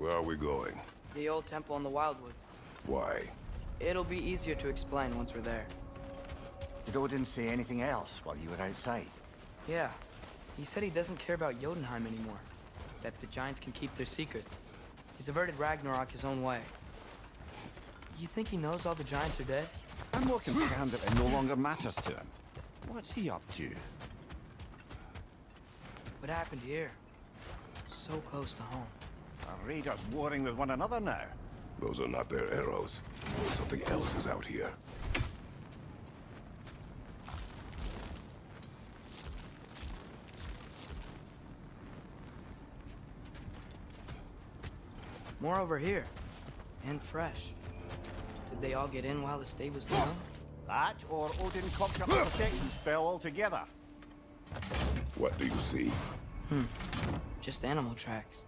Where are we going? The old temple in the Wildwoods. Why? It'll be easier to explain once we're there. Did Odin say anything else while you were outside? Yeah. He said he doesn't care about Jotunheim anymore. That the giants can keep their secrets. He's averted Ragnarok his own way. You think he knows all the giants are dead? I'm more concerned that it no longer matters to him. What's he up to? What happened here? So close to home. Are raiders warring with one another now? Those are not their arrows. Something else is out here. More over here. And fresh. Did they all get in while the stave was down? That, or Odin cocked up a protection spell altogether. What do you see? Just animal tracks.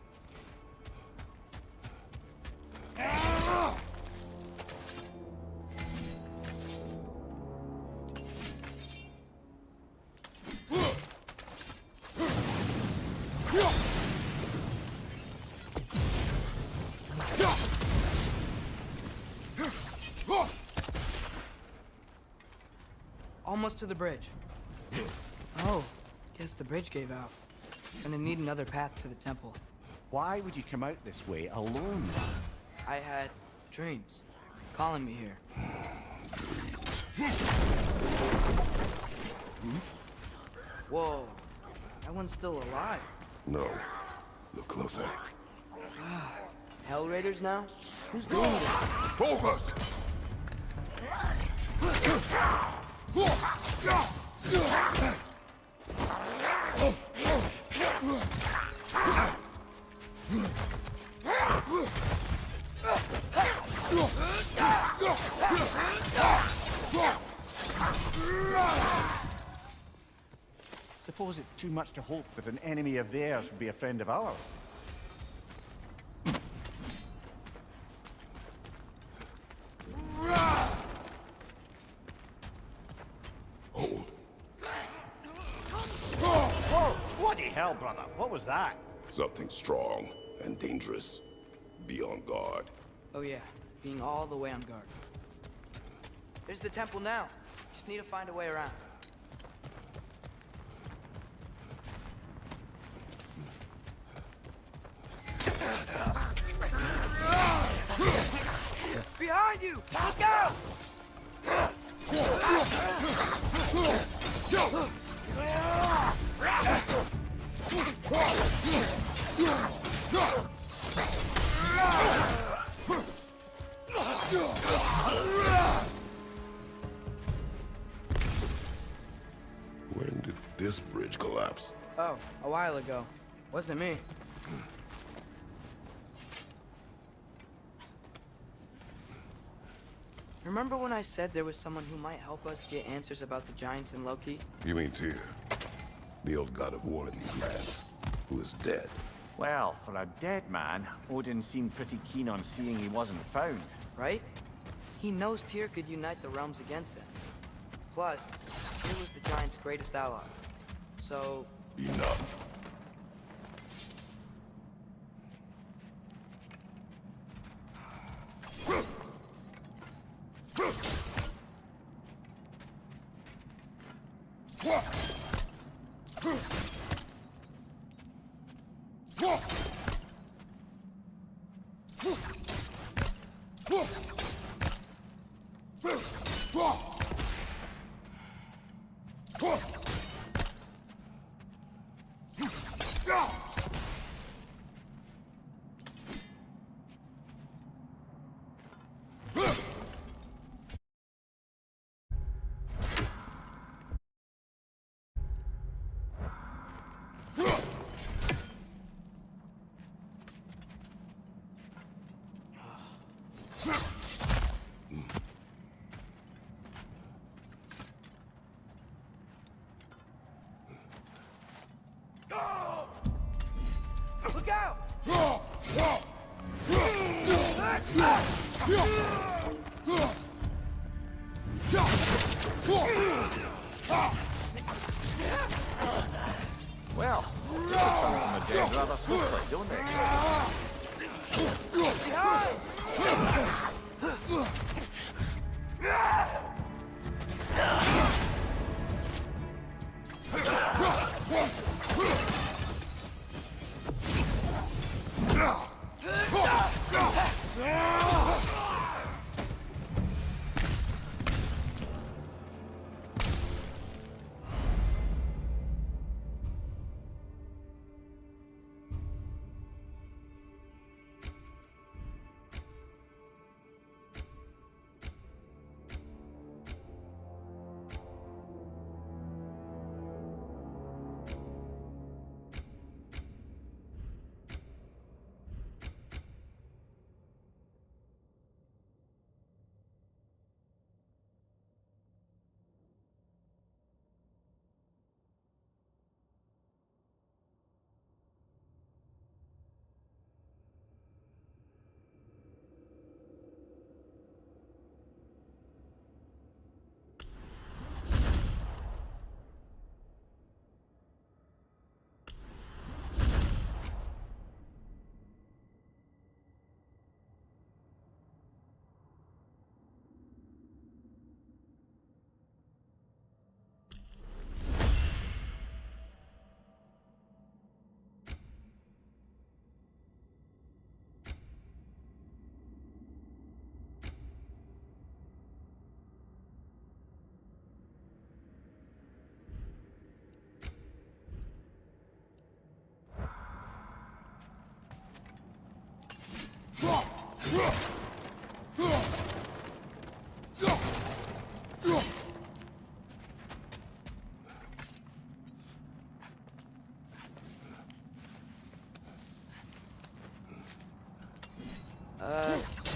Almost to the bridge. Oh, guess the bridge gave out. Gonna need another path to the temple. Why would you come out this way alone? I had dreams calling me here. Whoa, that one's still alive. No. Look closer. Hell Raiders now? Who's doing this? Focus! Suppose it's too much to hope that an enemy of theirs would be a friend of ours. Hold. Whoa! Bloody hell, brother! What was that? Something strong and dangerous. Be on guard. Oh yeah, being all the way on guard. There's the temple now. Just need to find a way around. Behind you! Look out! When did this bridge collapse? Oh, a while ago. Wasn't me. Remember when I said there was someone who might help us get answers about the giants and Loki? You mean Tyr? The old god of war in these lands, who is dead. Well, for a dead man, Odin seemed pretty keen on seeing he wasn't found. Right? He knows Tyr could unite the realms against him. Plus, Tyr was the giant's greatest ally. So... Enough. Look out! Well, they come from the dead rather swiftly, don't they?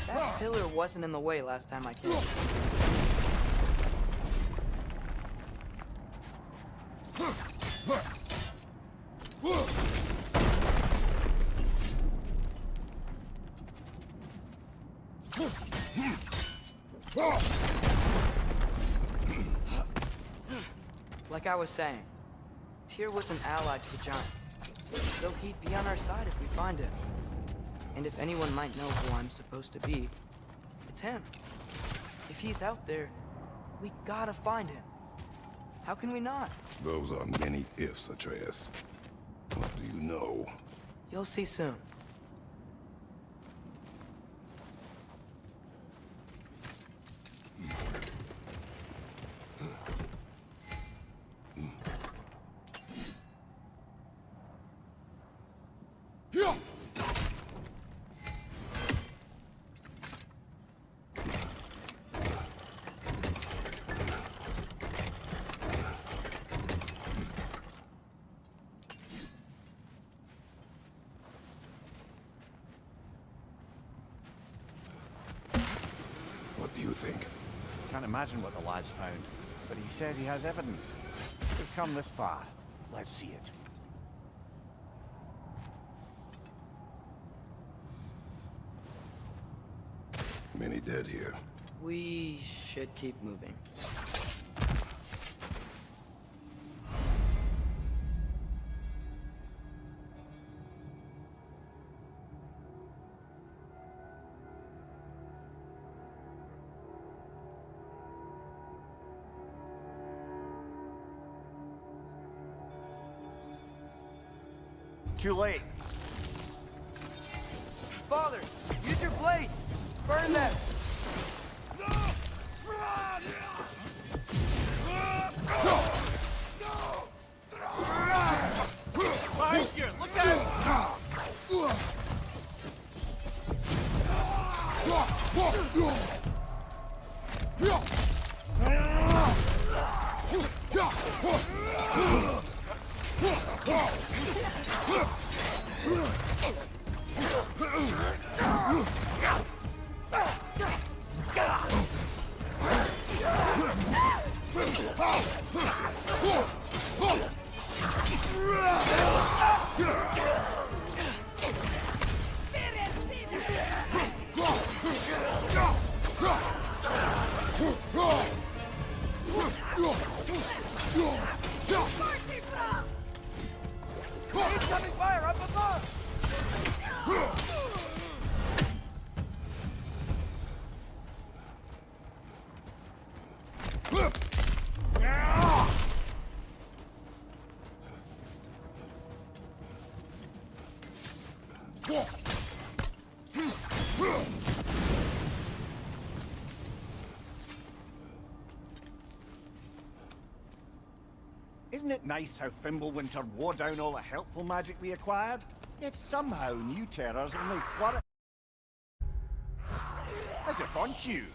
That pillar wasn't in the way last time I came. Like I was saying, Tyr was an ally to the giant, so he'd be on our side if we find him. And if anyone might know who I'm supposed to be, it's him. If he's out there, we gotta find him. How can we not? Those are many ifs, Atreus. What do you know? You'll see soon. What do you think? Can't imagine what the lad's found, but he says he has evidence. We've come this far. Let's see it. Many dead here. We should keep moving. Too late. Father, use your blade! Burn them! Behind you! Look out! Incoming fire up above! Isn't it nice how Fimbulwinter wore down all the helpful magic we acquired? Yet somehow new terrors only flourish. As if on cue.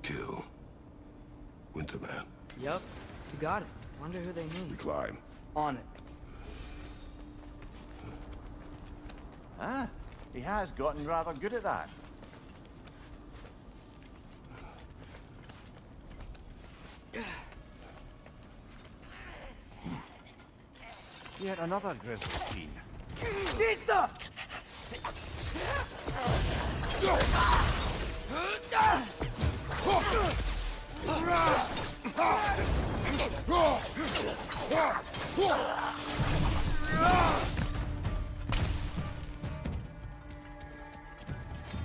Kill. Winterman. Yup, you got it. Wonder who they We mean. climb. On it. Ah, he has gotten rather good at that. Yet another grisly scene. Misto!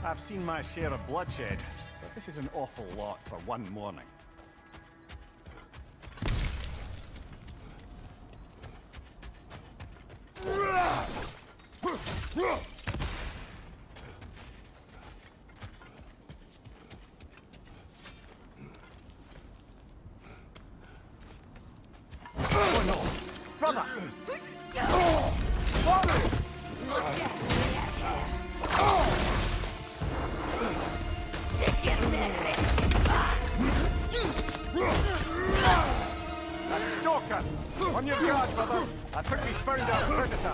I've seen my share of bloodshed, but this is an awful lot for one morning. Oh no! Brother! A stalker! On your guard, brother! I think we found our predator!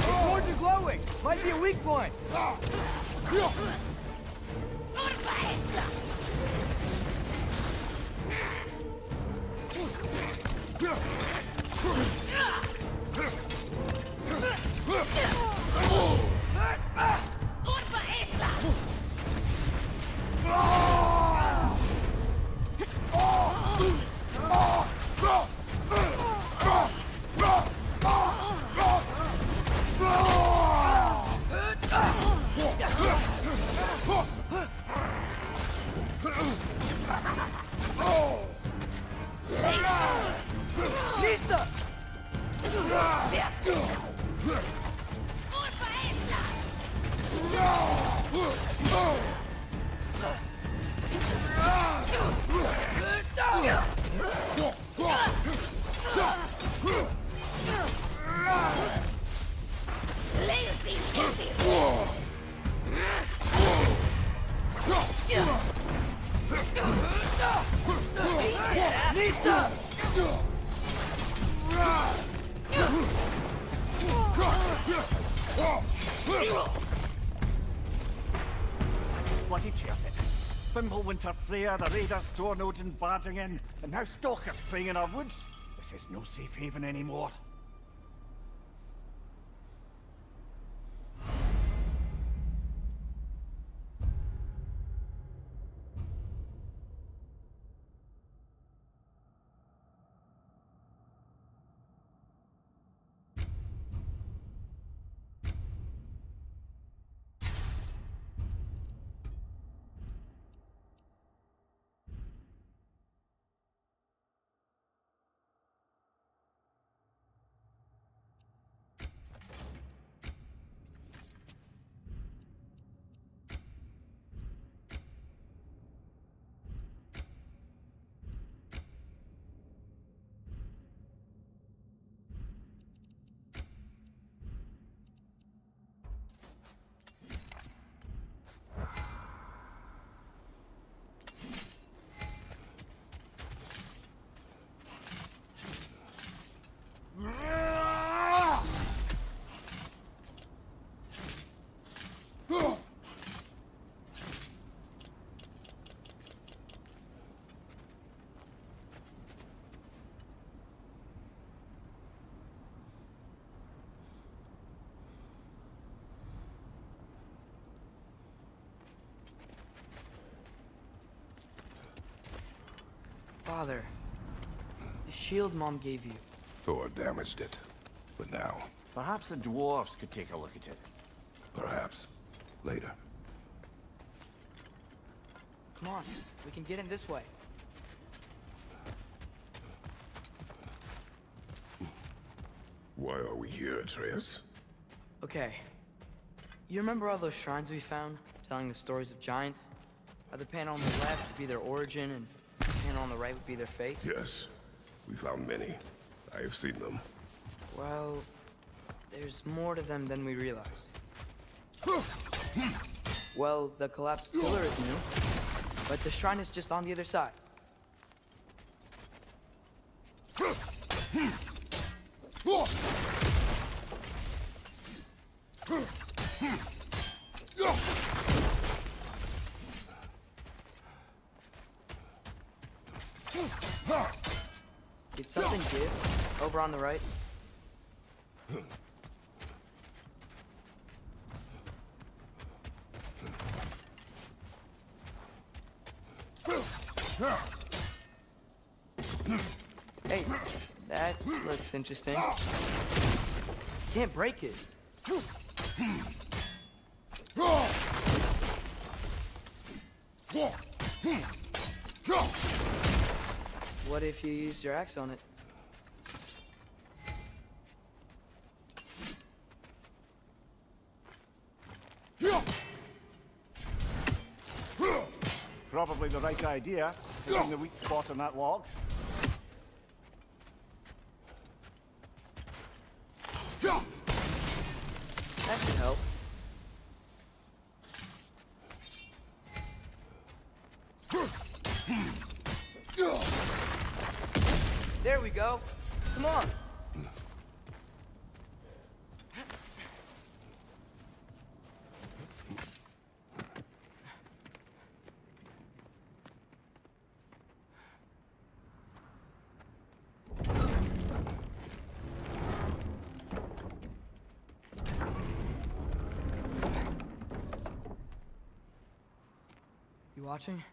Boards are glowing! Might be a weak point! Misto! Misto! Bloody tears it. Fimbulwinter, Freya, the raiders, Stornode and barging in, and now stalkers preying in our woods. This is no safe haven anymore. Father, the shield Mom gave you. Thor damaged it. But now, Perhaps the dwarves could take a look at it. perhaps, later. Come on, we can get in this way. Why are we here, Atreus? Okay. You remember all those shrines we found, telling the stories of giants? How the panel on the left would be their origin, and the panel on the right would be their fate? Yes, we found many. I have seen them. Well, there's more to them than we realized. Well, the collapsed pillar is new, but the shrine is just on the other side. Did something give over on the right? Hey, that looks interesting. Can't break it. What if you used your axe on it? Probably the right idea, hitting the weak spot on that log. That should help. There we go. Come on. You watching?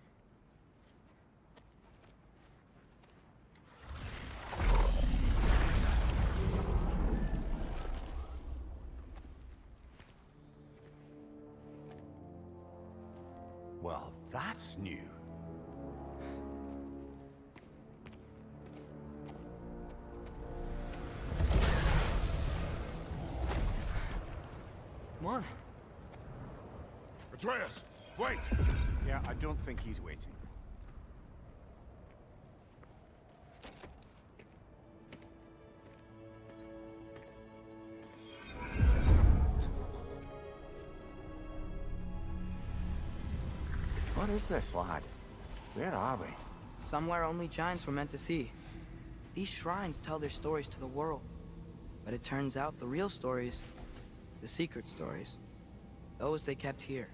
Well, that's new. Come on. Atreus, wait! Yeah, I don't think he's waiting. What is this, lad? Where are we? Somewhere only giants were meant to see. These shrines tell their stories to the world. But it turns out the real stories, the secret stories, those they kept here,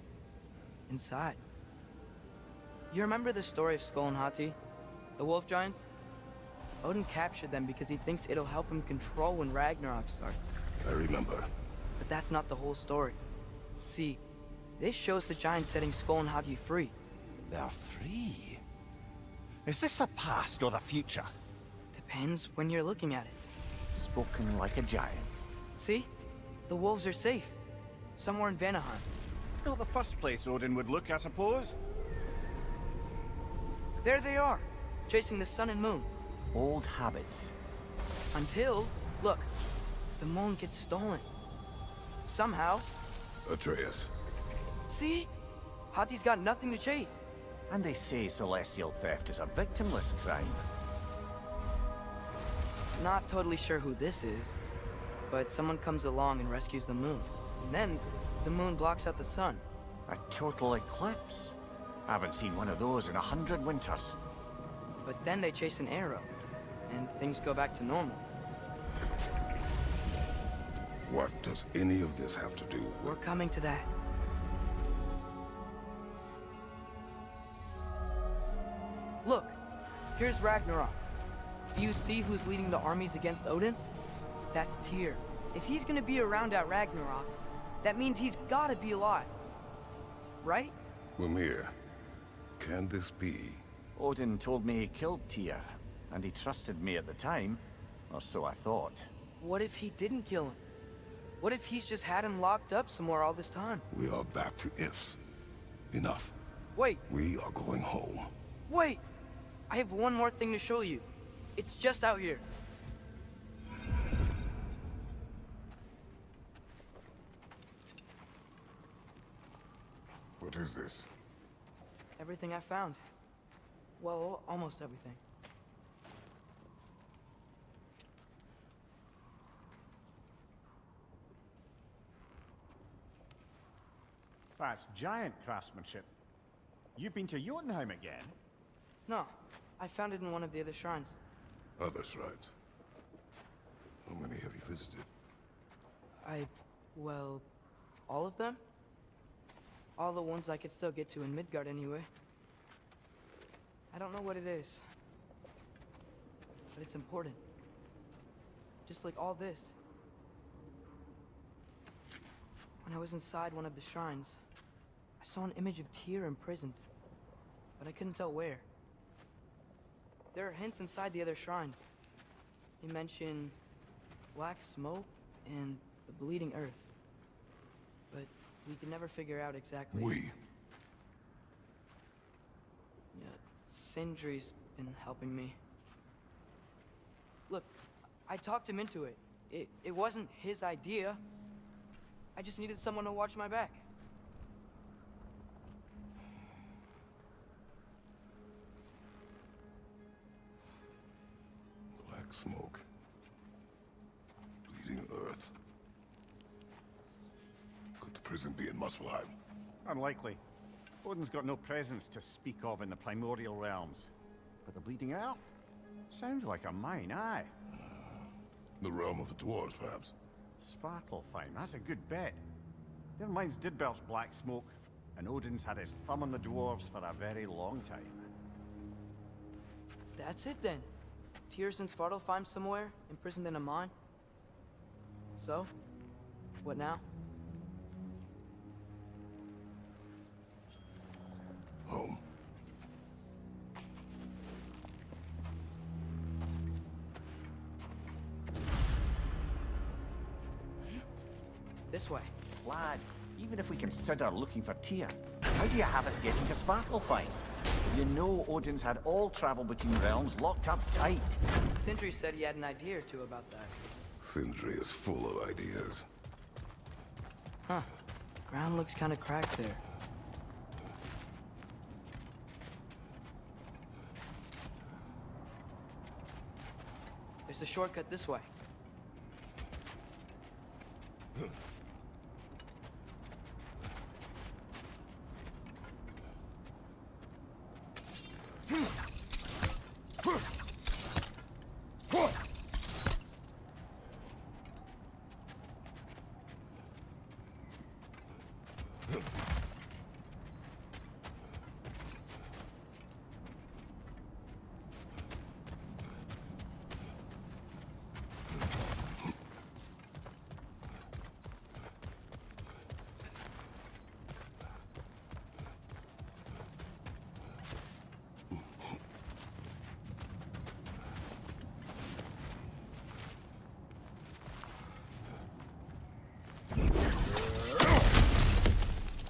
inside. You remember the story of Skull and Hati, the wolf giants? Odin captured them because he thinks it'll help him control when Ragnarok starts. I remember. But that's not the whole story. See, this shows the giants setting Skull and Hati free. They're free. Is this the past or the future? Depends when you're looking at it. Spoken like a giant. See? The wolves are safe. Somewhere in Vanaheim. Not the first place Odin would look, I suppose. There they are, chasing the sun and moon. Old habits. Until, look, the moon gets stolen. Somehow. Atreus. See? Hati's got nothing to chase. And they say celestial theft is a victimless crime. Not totally sure who this is, but someone comes along and rescues the moon. And then, the moon blocks out the sun. A total eclipse. I haven't seen one of those in 100 winters. But then they chase an arrow, and things go back to normal. What does any of this have to do We're with... coming to that. Look, here's Ragnarok. Do you see who's leading the armies against Odin? That's Tyr. If he's gonna be around at Ragnarok, that means he's gotta be alive. Right? Mimir, can this be Odin told me he killed Tyr, and he trusted me at the time, or so I thought. What if he didn't kill him? What if he's just had him locked up somewhere all this time? We are back to ifs. Enough. Wait, We are going home. wait! I have one more thing to show you. It's just out here. What is this? Everything I found. Well, almost everything. That's giant craftsmanship. You've been to Jotunheim again? No, I found it in one of the other shrines. Other shrines. How many have you visited? Well, all of them? All the ones I could still get to in Midgard anyway. I don't know what it is, but it's important. Just like all this. When I was inside one of the shrines, I saw an image of Tyr imprisoned, but I couldn't tell where. There are hints inside the other shrines. They mention black smoke and the bleeding earth, but we could never figure out exactly. Yeah, Sindri's been helping me. Look, I talked him into it. It wasn't his idea. I just needed someone to watch my back. Black smoke. Bleeding earth. Could the prison be in Muspelheim? Unlikely. Odin's got no presence to speak of in the primordial realms. But the Bleeding Earth? Sounds like a mine, aye. The realm of the dwarves, perhaps. Svartalfheim, that's a good bet. Their mines did belch black smoke, and Odin's had his thumb on the dwarves for a very long time. That's it then. Tyr's in Svartalfheim somewhere, imprisoned in a mine. So, what now? Home. This way. Lad, even if we consider looking for Tyr, how do you have us getting to Svartalfheim? You know Odin's had all travel between realms locked up tight. Sindri said he had an idea or two about that. Sindri is full of ideas. Huh. Ground looks kind of cracked there. There's a shortcut this way.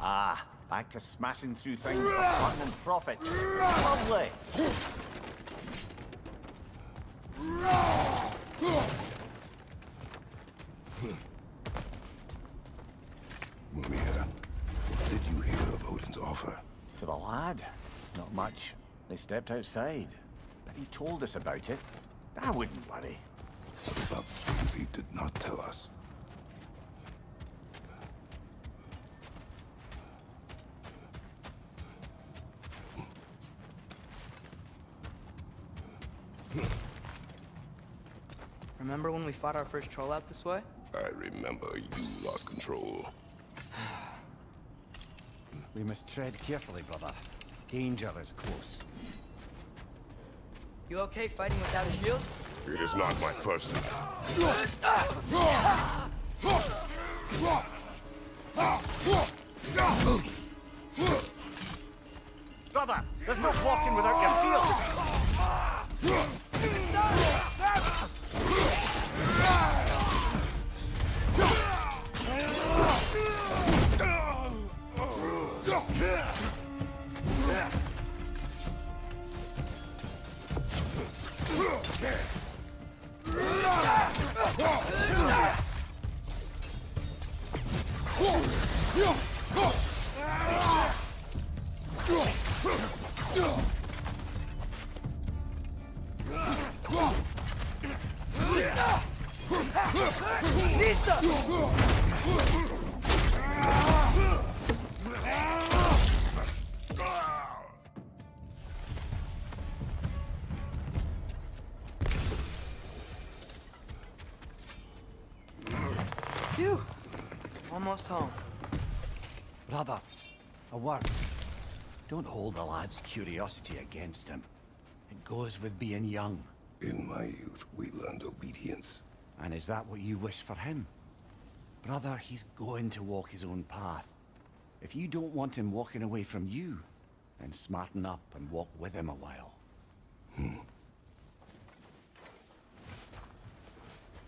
Ah, back to smashing through things for fun and profit. Lovely! Mumia, what did you hear of Odin's offer? To the lad? Not much. They stepped outside. But he told us about it. I wouldn't worry. What about things he did not tell us? Remember when we fought our first troll out this way? I remember you lost control. We must tread carefully, brother. Danger is close. You okay fighting without a shield? It is not my first. brother! There's no walking without your shield! Phew! Almost home. Brother, a word. Don't hold the lad's curiosity against him. It goes with being young. In my youth, we learned obedience. And is that what you wish for him? Brother, he's going to walk his own path. If you don't want him walking away from you, then smarten up and walk with him a while.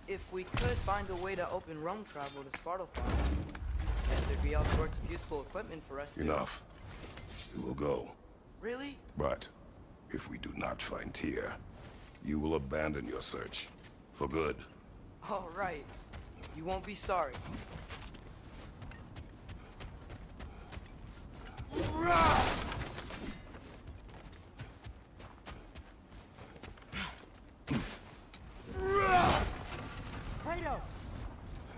If we could find a way to open roam travel to Svartalfheim, guess there'd be all sorts of useful equipment for us to... Enough. We will go. Really? But if we do not find Tyr, you will abandon your search. For good. All right. You won't be sorry. Kratos!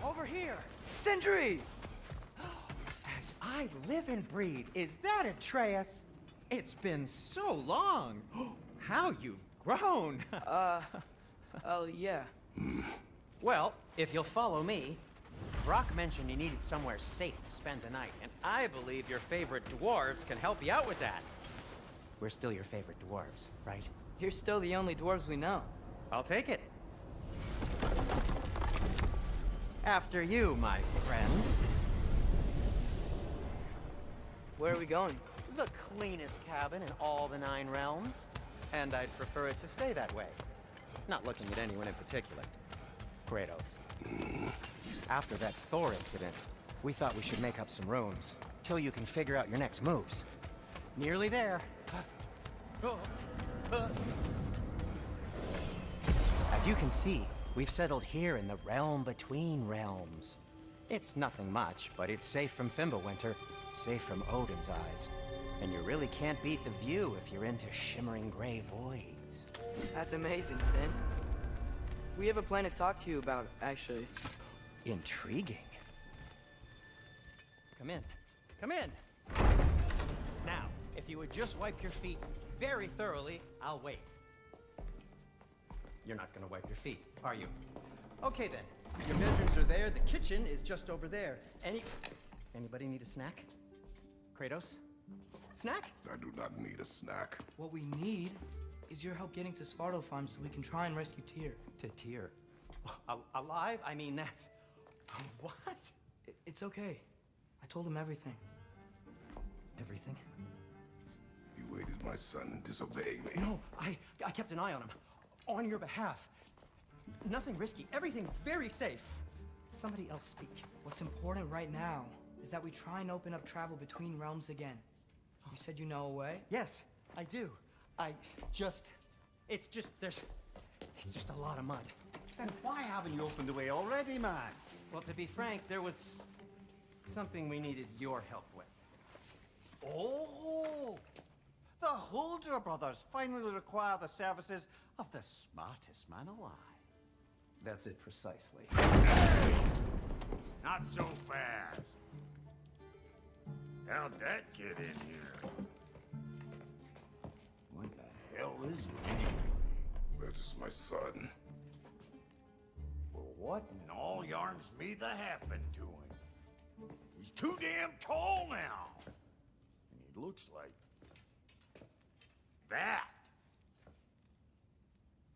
Over here! Sentry! As I live and breathe, is that Atreus? It's been so long! How you've grown! Oh, yeah. Well, if you'll follow me, Brock mentioned you needed somewhere safe to spend the night, and I believe your favorite dwarves can help you out with that. We're still your favorite dwarves, right? You're still the only dwarves we know. I'll take it. After you, my friends. Where are we going? The cleanest cabin in all the 9 realms. And I'd prefer it to stay that way. Not looking at anyone in particular. Kratos. After that Thor incident, we thought we should make up some rooms, till you can figure out your next moves. Nearly there. As you can see, we've settled here in the realm between realms. It's nothing much, but it's safe from Fimbulwinter, safe from Odin's eyes. And you really can't beat the view if you're into shimmering gray voids. That's amazing, Sin. We have a plan to talk to you about, actually. Intriguing. Come in. Come in! Now, if you would just wipe your feet very thoroughly, I'll wait. You're not gonna wipe your feet, are you? Okay then. Your bedrooms are there, the kitchen is just over there. Anybody need a snack? Kratos? Snack? I do not need a snack. What we need is your help getting to Svartalfheim so we can try and rescue Tyr. To Tyr? Alive? I mean, that's... What? It's okay. I told him everything. Everything? You aided my son in disobeying me. No, I kept an eye on him. On your behalf. Nothing risky. Everything very safe. Somebody else speak. What's important right now is that we try and open up travel between realms again. You said you know a way? Yes, I do. It's just a lot of mud. Then why haven't you opened the way already, man? Well, to be frank, there was something we needed your help with. Oh! The Holder brothers finally require the services of the smartest man alive. That's it precisely. Not so fast. How'd that get in here? What the hell is it? That is my son. Well, what in all yarns me that happened to him? He's too damn tall now. And he looks like that.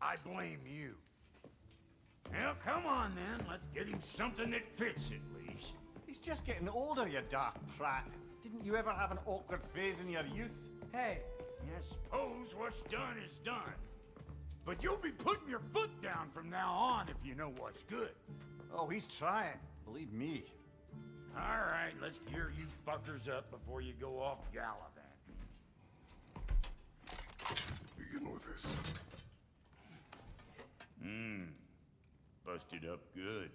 I blame you. Well, come on then. Let's get him something that fits at least. He's just getting older, you dark prat. Didn't you ever have an awkward phase in your youth? Hey, I suppose what's done is done. But you'll be putting your foot down from now on if you know what's good. Oh, he's trying. Believe me. All right, let's gear you fuckers up before you go off gallivanting. Begin with this. Busted up good.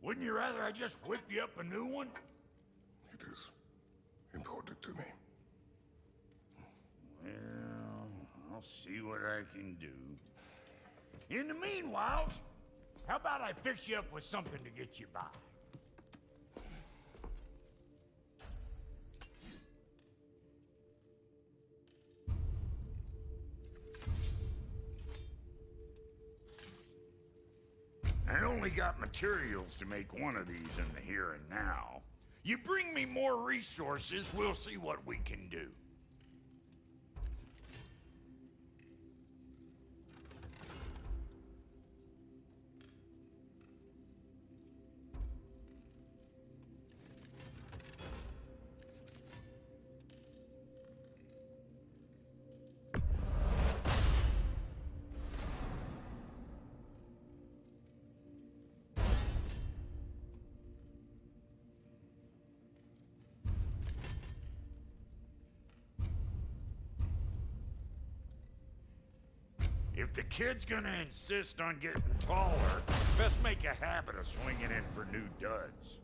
Wouldn't you rather I just whip you up a new one? It is important to me. Well, I'll see what I can do. In the meanwhile, how about I fix you up with something to get you by? I only got materials to make one of these in the here and now. You bring me more resources, we'll see what we can do. If the kid's gonna insist on getting taller, best make a habit of swinging in for new duds.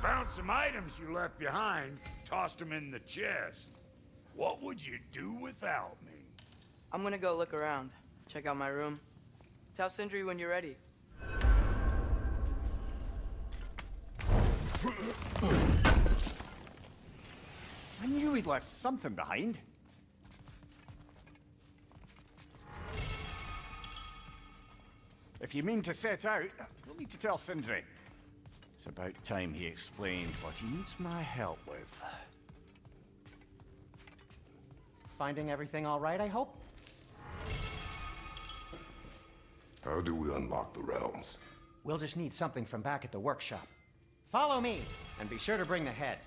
Found some items you left behind, tossed them in the chest. What would you do without me? I'm gonna go look around, check out my room. Tell Sindri when you're ready. I knew he'd left something behind. If you mean to set out, you'll need to tell Sindri. It's about time he explained what he needs my help with. Finding everything all right, I hope? How do we unlock the realms? We'll just need something from back at the workshop. Follow me, and be sure to bring the head.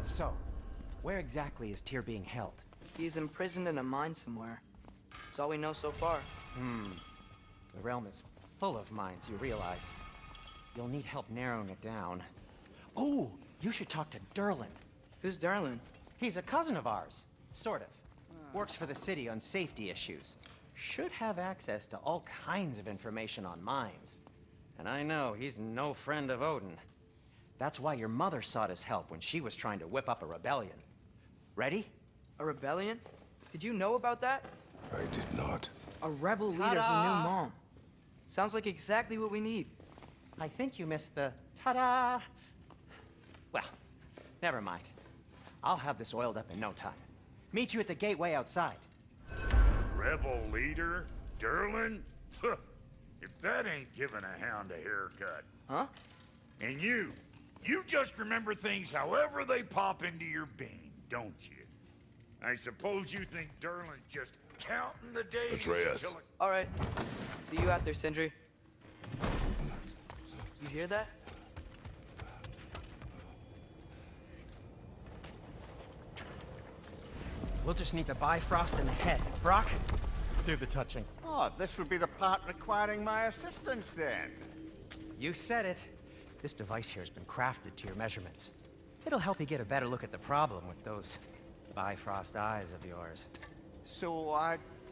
So, where exactly is Tyr being held? He's imprisoned in a mine somewhere. That's all we know so far. The realm is full of mines, you realize. You'll need help narrowing it down. Oh, you should talk to Derlin. Who's Darlin? He's a cousin of ours, sort of. Works for the city on safety issues. Should have access to all kinds of information on mines. And I know he's no friend of Odin. That's why your mother sought his help when she was trying to whip up a rebellion. Ready? A rebellion? Did you know about that? I did not. A rebel leader who knew Mom. Sounds like exactly what we need. I think you missed the ta-da. Well, never mind. I'll have this oiled up in no time. Meet you at the gateway outside. Rebel leader? Derlin? If that ain't giving a hound a haircut. Huh? And you just remember things however they pop into your bean, don't you? I suppose you think Derlin's just counting the days Atreus. until it... All right. See you out there, Sindri. You hear that? We'll just need the Bifrost and the head. Brock, do the touching. Oh, this would be the part requiring my assistance then. You said it. This device here has been crafted to your measurements. It'll help you get a better look at the problem with those Bifrost eyes of yours. So,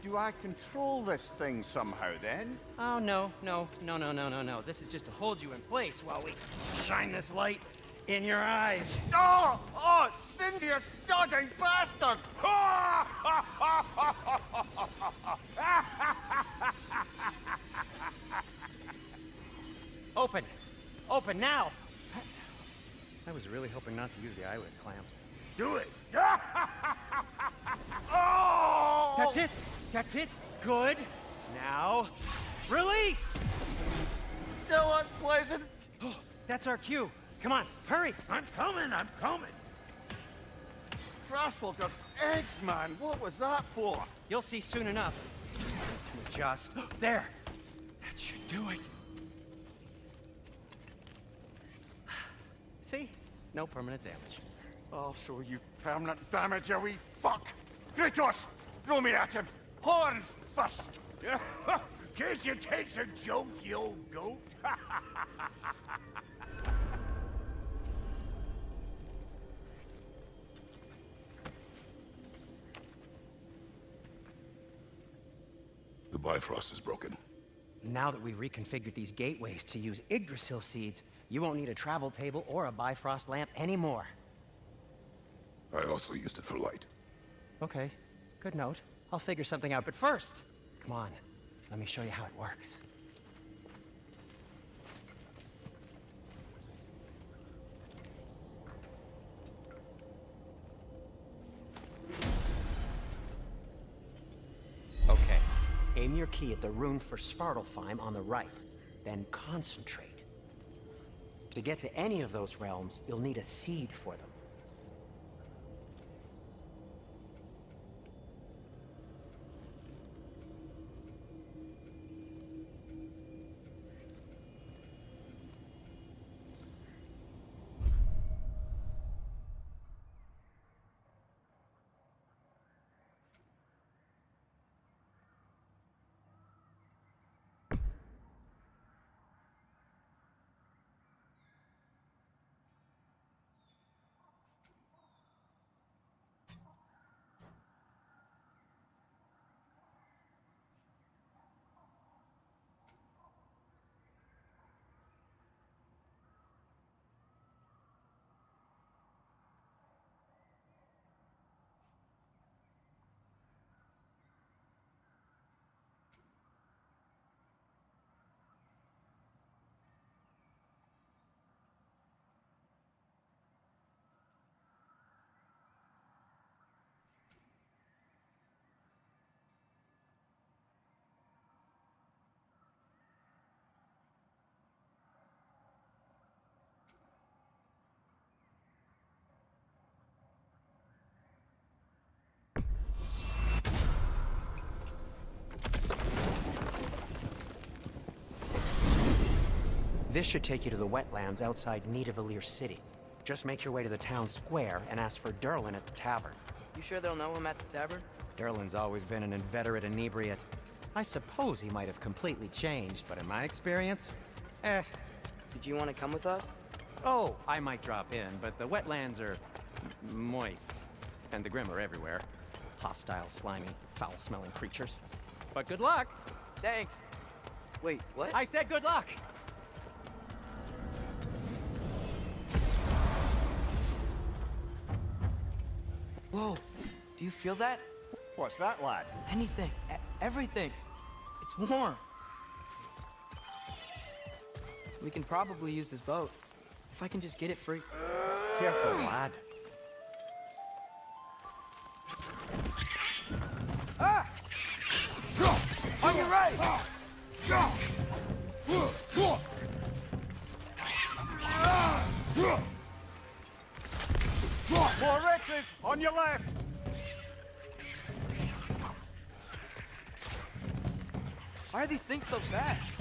do I control this thing somehow then? Oh, no. This is just to hold you in place while we shine this light in your eyes. Oh! Oh, Cindy, you sodding bastard! Open! Open now! I was really hoping not to use the eyelid clamps. Do it! Oh! That's it! That's it! Good! Now, release! Still unpleasant. Oh, that's our cue. Come on, hurry! I'm coming, I'm coming. Frostwalker's eggs, man. What was that for? You'll see soon enough. To adjust. There! That should do it. See? No permanent damage. I'll show you permanent damage, you wee fuck. Kratos, throw me at him. Horns first. Guess you takes a joke, you old goat. The Bifrost is broken. Now that we've reconfigured these gateways to use Yggdrasil seeds, you won't need a travel table or a Bifrost lamp anymore. I also used it for light. Okay, good note. I'll figure something out, but first, come on, let me show you how it works. Okay, aim your key at the rune for Svartalfheim on the right, then concentrate. To get to any of those realms, you'll need a seed for them. This should take you to the wetlands outside Nidavellir City. Just make your way to the town square and ask for Derlin at the tavern. You sure they'll know him at the tavern? Derlin's always been an inveterate inebriate. I suppose he might have completely changed, but in my experience, Did you want to come with us? Oh, I might drop in, but the wetlands are moist. And the Grim are everywhere. Hostile, slimy, foul-smelling creatures. But good luck! Thanks. Wait, what? I said good luck! Whoa, do you feel that? What's that, lad? Anything, everything. It's warm. We can probably use this boat. If I can just get it free. Careful, lad. Ah! On your right! More wretches on your left. Why are these things so fast?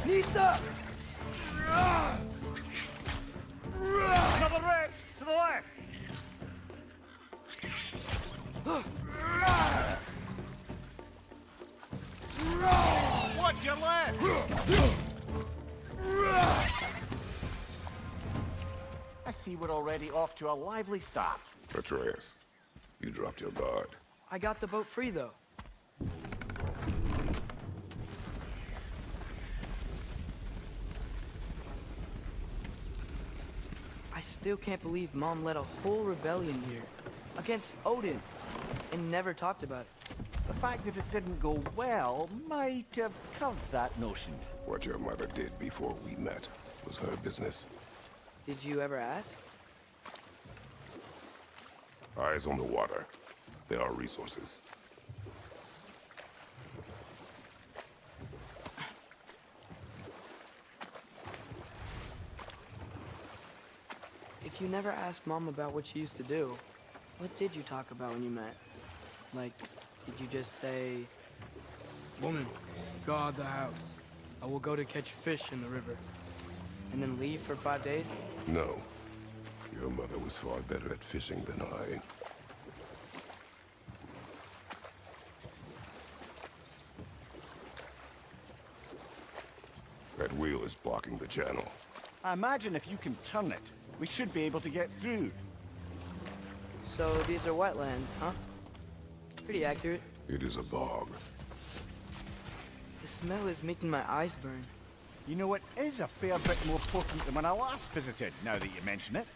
Misto! we were already off to a lively start. Atreus, you dropped your guard. I got the boat free, though. I still can't believe Mom led a whole rebellion here. Against Odin. And never talked about it. The fact that it didn't go well might have curved that notion. What your mother did before we met was her business. Did you ever ask? Eyes on the water. There are resources. If you never asked Mom about what she used to do, what did you talk about when you met? Like, did you just say, "Woman, guard the house. I will go to catch fish in the river," and then leave for 5 days? No. Your mother was far better at fishing than I. That wheel is blocking the channel. I imagine if you can turn it, we should be able to get through. So these are wetlands, huh? Pretty accurate. It is a bog. The smell is making my eyes burn. You know, it is a fair bit more potent than when I last visited, now that you mention it.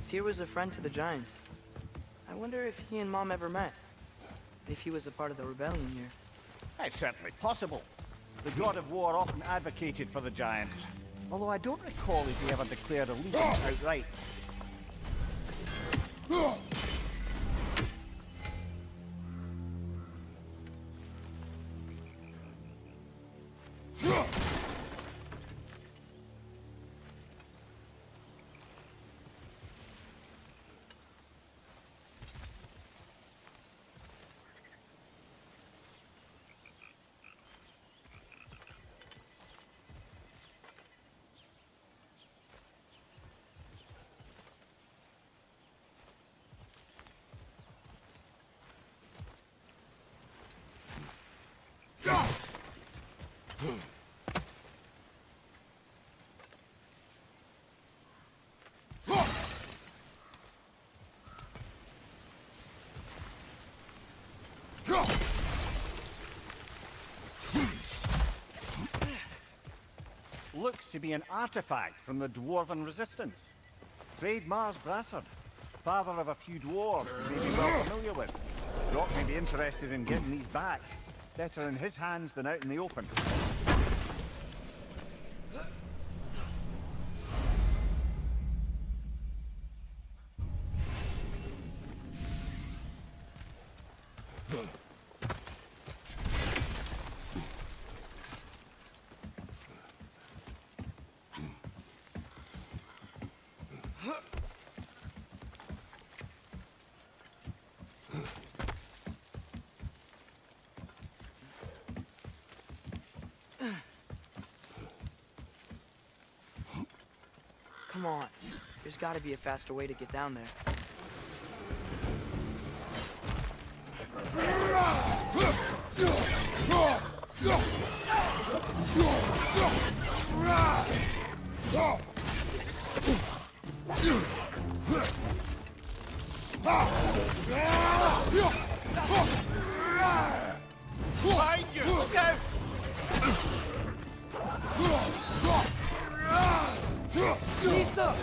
Tyr was a friend to the Giants. I wonder if he and Mom ever met. If he was a part of the rebellion here. It's certainly possible. The god of war often advocated for the Giants. Although I don't recall if he ever declared allegiance outright. Looks to be an artifact from the Dwarven Resistance. Trade Mars Brassard, father of a few dwarves you may be well familiar with. Rock may be interested in getting these back. Better in his hands than out in the open. Come on. There's gotta be a faster way to get down there. Behind you! Look out! Misto!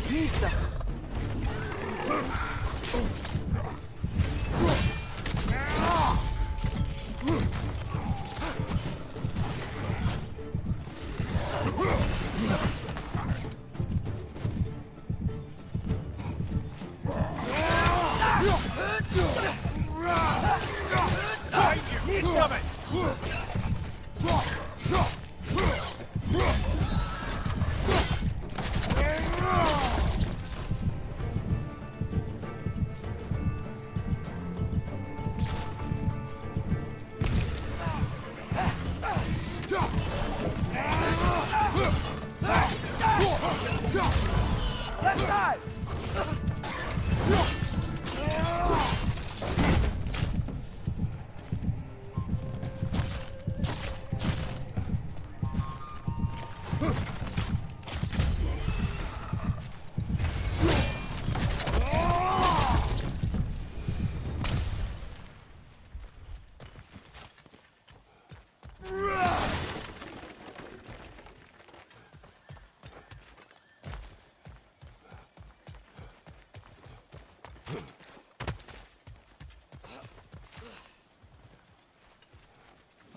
Misto! Left side!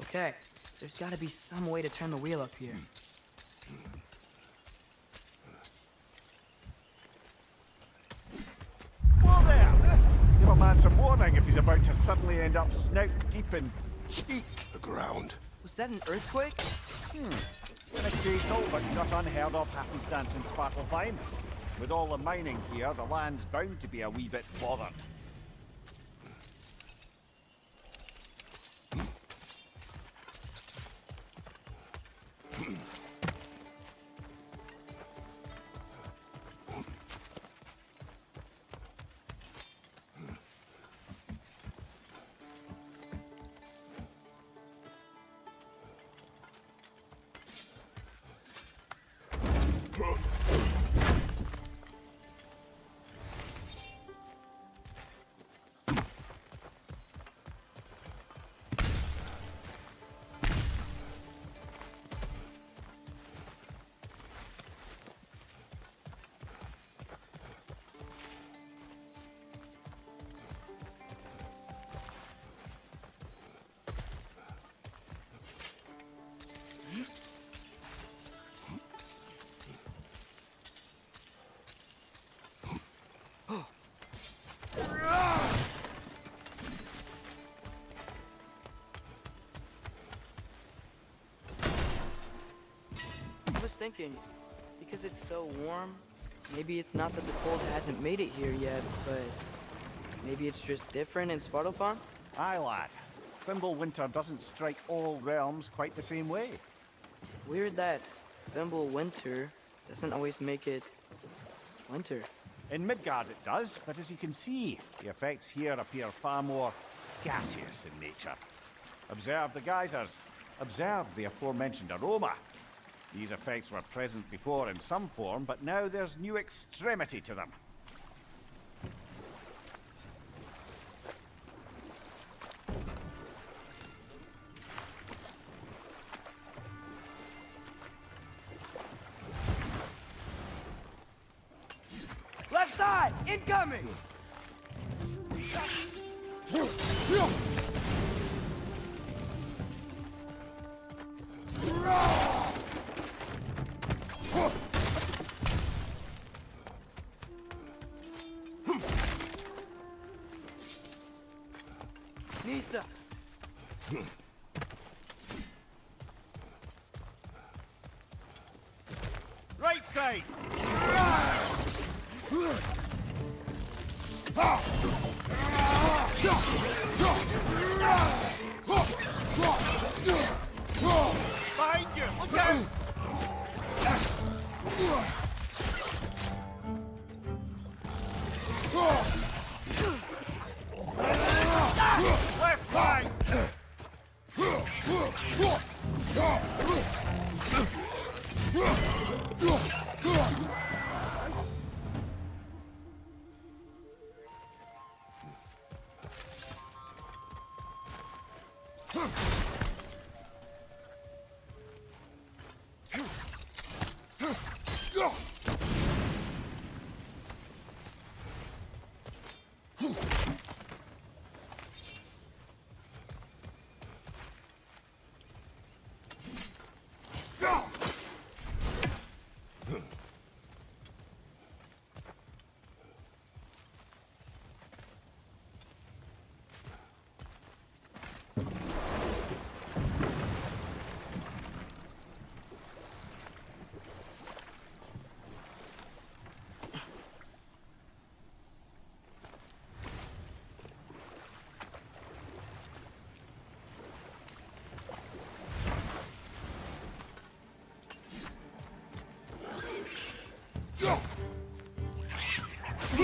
Okay, there's gotta be some way to turn the wheel up here. Whoa there! Give a man some warning if he's about to suddenly end up snout deep in cheek. The ground. Was that an earthquake? An occasional but not unheard of happenstance in Svartalfheim. With all the mining here, the land's bound to be a wee bit bothered. I was thinking, because it's so warm, maybe it's not that the cold hasn't made it here yet, but maybe it's just different in Svartalfheim? Aye, lad. Thimble winter doesn't strike all realms quite the same way. Weird that Thimble winter doesn't always make it winter. In Midgard it does, but as you can see, the effects here appear far more gaseous in nature. Observe the geysers. Observe the aforementioned aroma. These effects were present before in some form, but now there's new extremity to them. Left side! Incoming! Misto! Right side! Behind you! Look out! Left flank!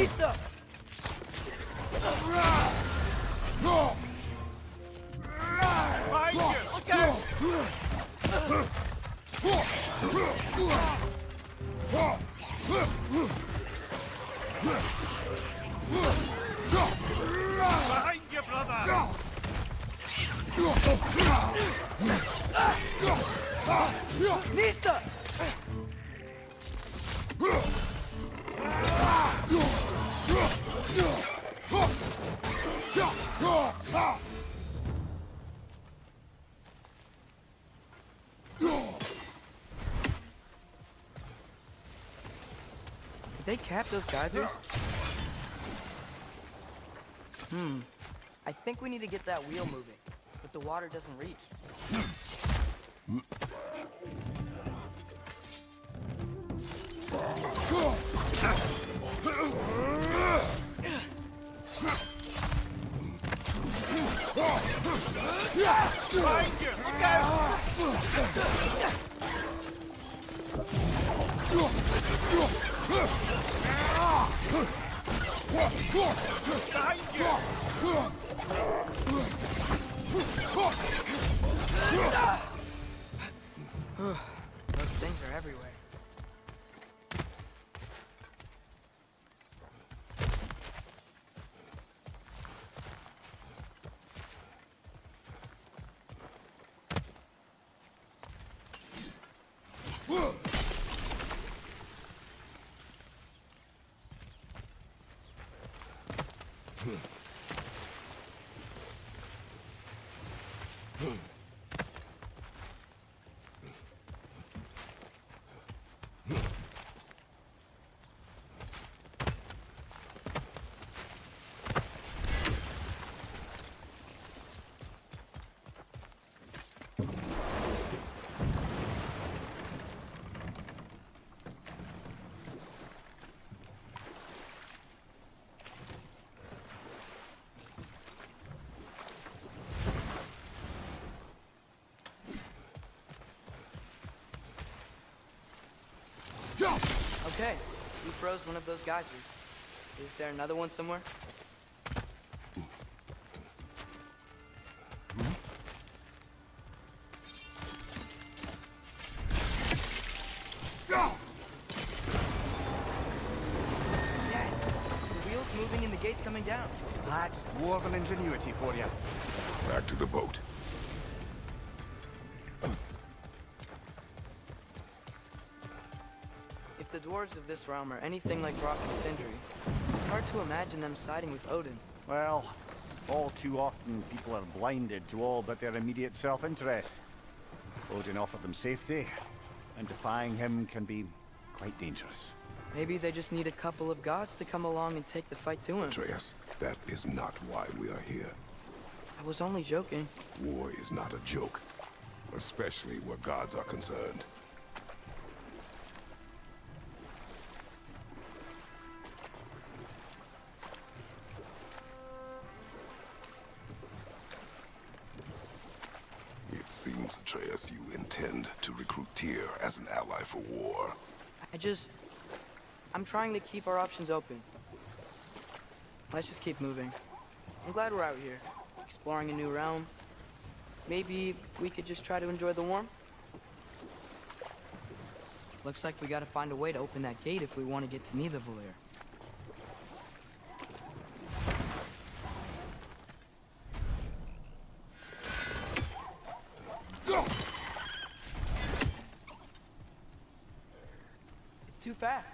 Misto! Behind you! Look out! Behind you, brother! Misto! Did they cap those geysers? I think we need to get that wheel moving, but the water doesn't reach. Behind you! Look out! Behind you! Those things are everywhere. Okay, we froze one of those geysers. Is there another one somewhere? Dad, the wheel's moving and the gate's coming down. That's dwarven ingenuity for you. Back to the boat. If the dwarves of this realm are anything like Rock and Sindri, it's hard to imagine them siding with Odin. Well, all too often people are blinded to all but their immediate self-interest. Odin offered them safety, and defying him can be quite dangerous. Maybe they just need a couple of gods to come along and take the fight to him. Atreus, that is not why we are here. I was only joking. War is not a joke, especially where gods are concerned. It seems, Atreus, you intend to recruit Tyr as an ally for war. I'm trying to keep our options open. Let's just keep moving. I'm glad we're out here, exploring a new realm. Maybe we could just try to enjoy the warmth? Looks like we gotta find a way to open that gate if we want to get to Nidavellir. It's too fast.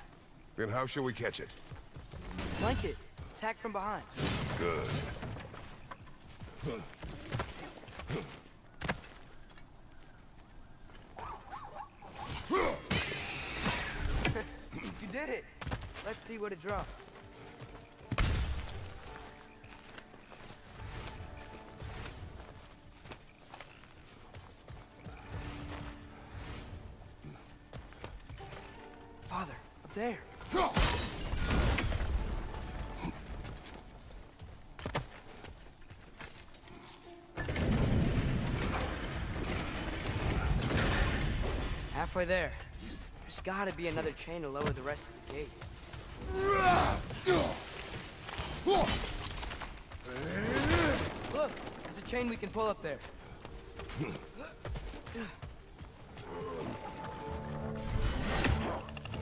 Then how shall we catch it? Flank it. Attack from behind. Good. You did it. Let's see what it drops. Father, up there. Halfway there. There's gotta be another chain to lower the rest of the gate. Look, there's a chain we can pull up there.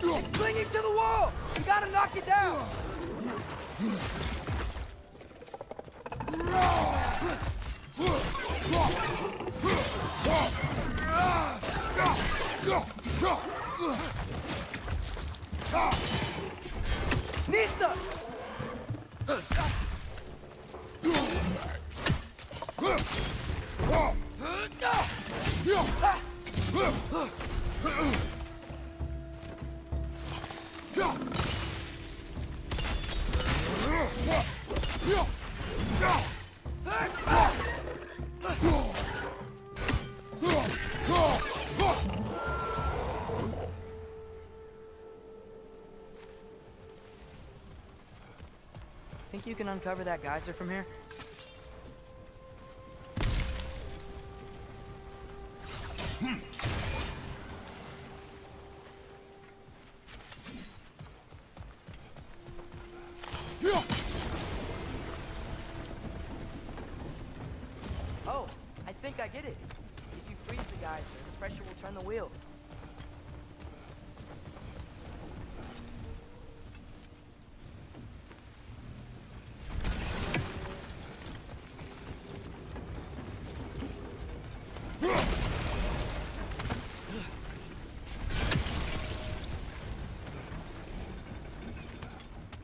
It's clinging to the wall! We gotta knock it down! Misto! Think you can uncover that geyser from here? Oh, I think I get it. If you freeze the geyser, the pressure will turn the wheel.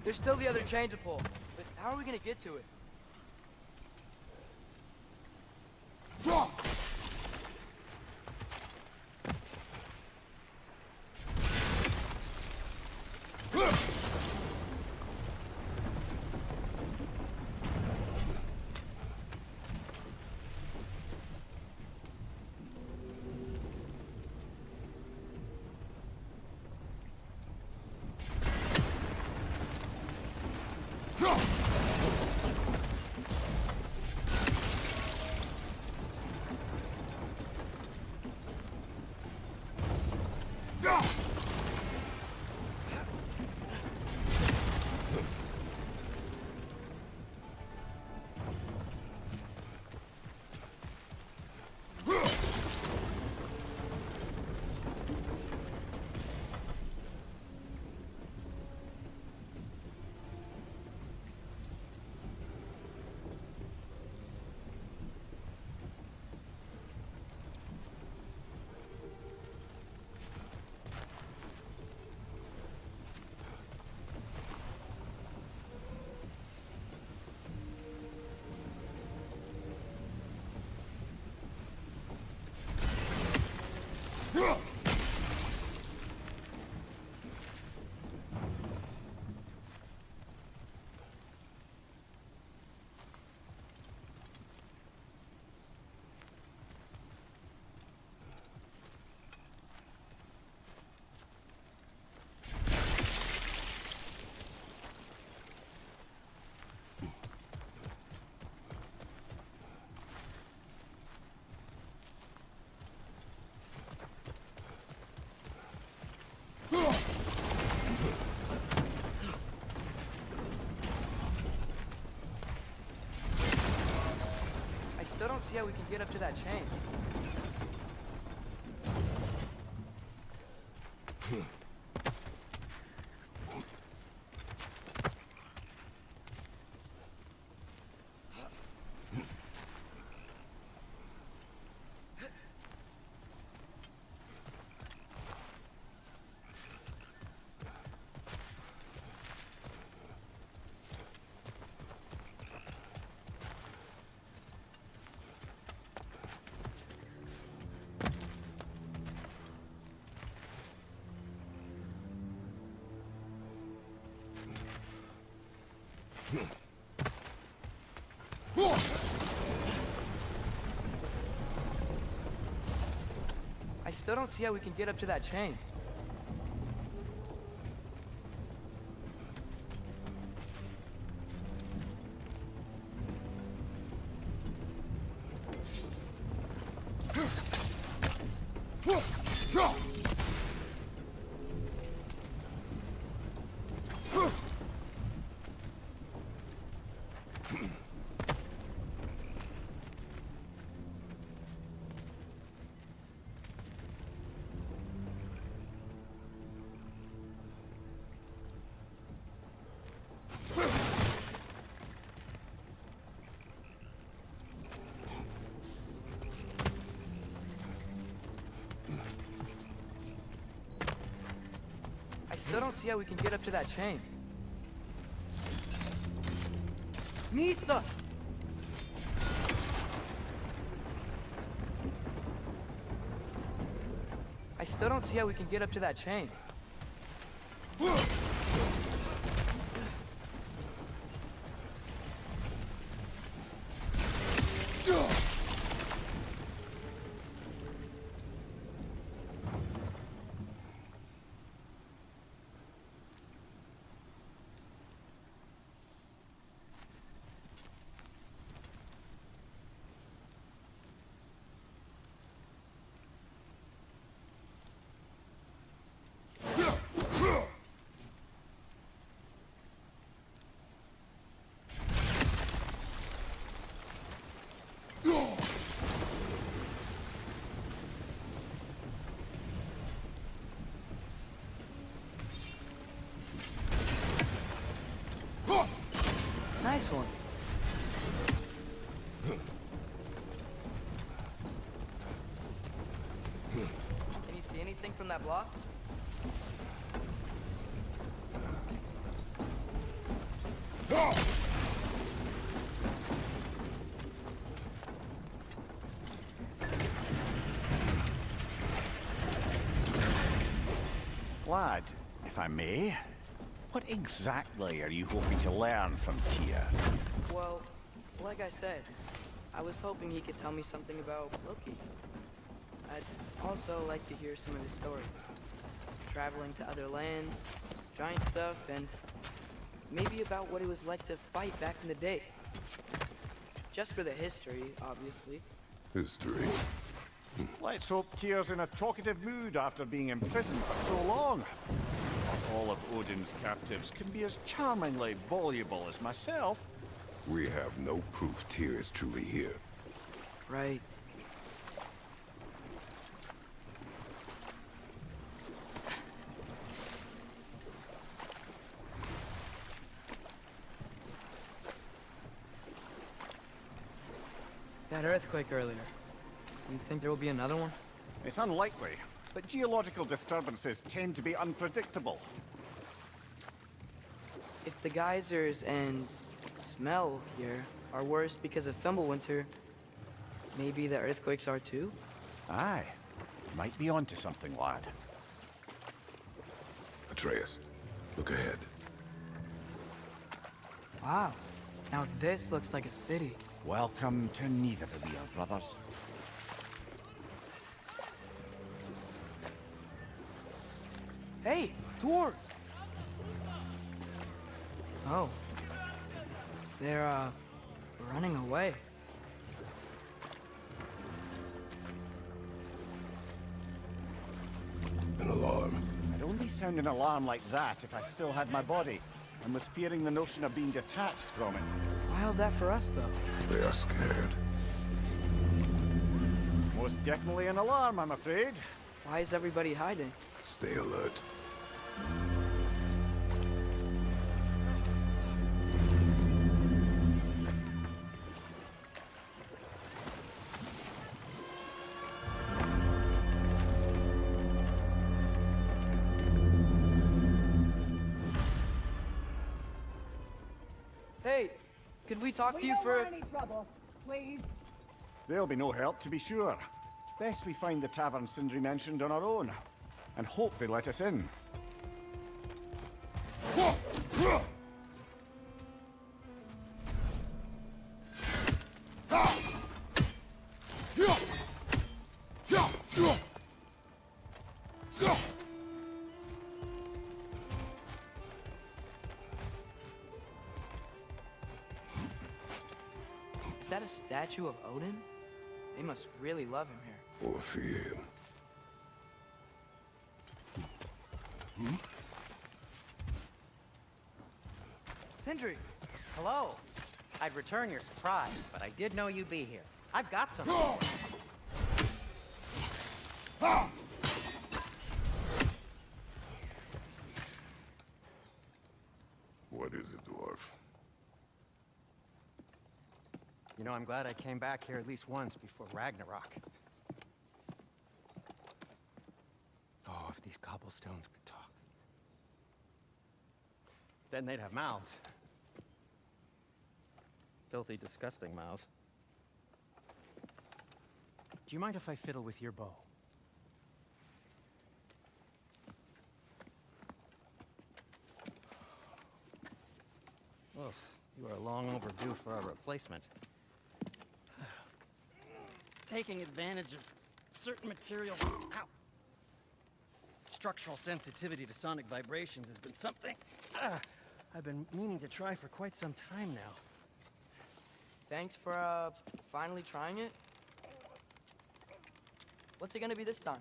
There's still the other chain to pull, but how are we gonna get to it? I don't see how we can get up to that chain. I still don't see how we can get up to that chain. don't see how we can get up to that chain. Misto! I still don't see how we can get up to that chain. Nice one. Can you see anything from that block? Lad, if I may, what exactly are you hoping to learn from Tia? Well, like I said, I was hoping he could tell me something about Loki. I'd also like to hear some of his stories. Traveling to other lands, giant stuff, and maybe about what it was like to fight back in the day. Just for the history, obviously. History. Let's hope Tia's in a talkative mood after being imprisoned for so long. Not all of Odin's captives can be as charmingly voluble as myself. We have no proof Tyr is truly here. Right. That earthquake earlier. You think there will be another one? It's unlikely, but geological disturbances tend to be unpredictable. If the geysers and smell here are worse because of Fimbulwinter, maybe the earthquakes are too? Aye, you might be onto something, lad. Atreus, look ahead. Wow. Now this looks like a city. Welcome to Nidavellir, brothers. Hey, dwarves! Oh. They're, running away. An alarm. I'd only sound an alarm like that if I still had my body, and was fearing the notion of being detached from it. Wild that for us, though. They are scared. Most definitely an alarm, I'm afraid. Why is everybody hiding? Stay alert. Hey, could we talk to you for... We don't want any trouble, please. There'll be no help, to be sure. Best we find the tavern Sindri mentioned on our own, and hope they let us in. Is that a statue of Odin? They must really love him here. Or fear him. Sindri! Hello. I'd return your surprise, but I did know you'd be here. I've got some. What is it, dwarf? You know, I'm glad I came back here at least once before Ragnarok. Oh, if these cobblestones could talk. Then they'd have mouths. Filthy, disgusting mouths. Do you mind if I fiddle with your bow? Oh, you are long overdue for a replacement. Taking advantage of certain materials. Ow! Structural sensitivity to sonic vibrations has been something I've been meaning to try for quite some time now. Thanks for, finally trying it. What's it gonna be this time?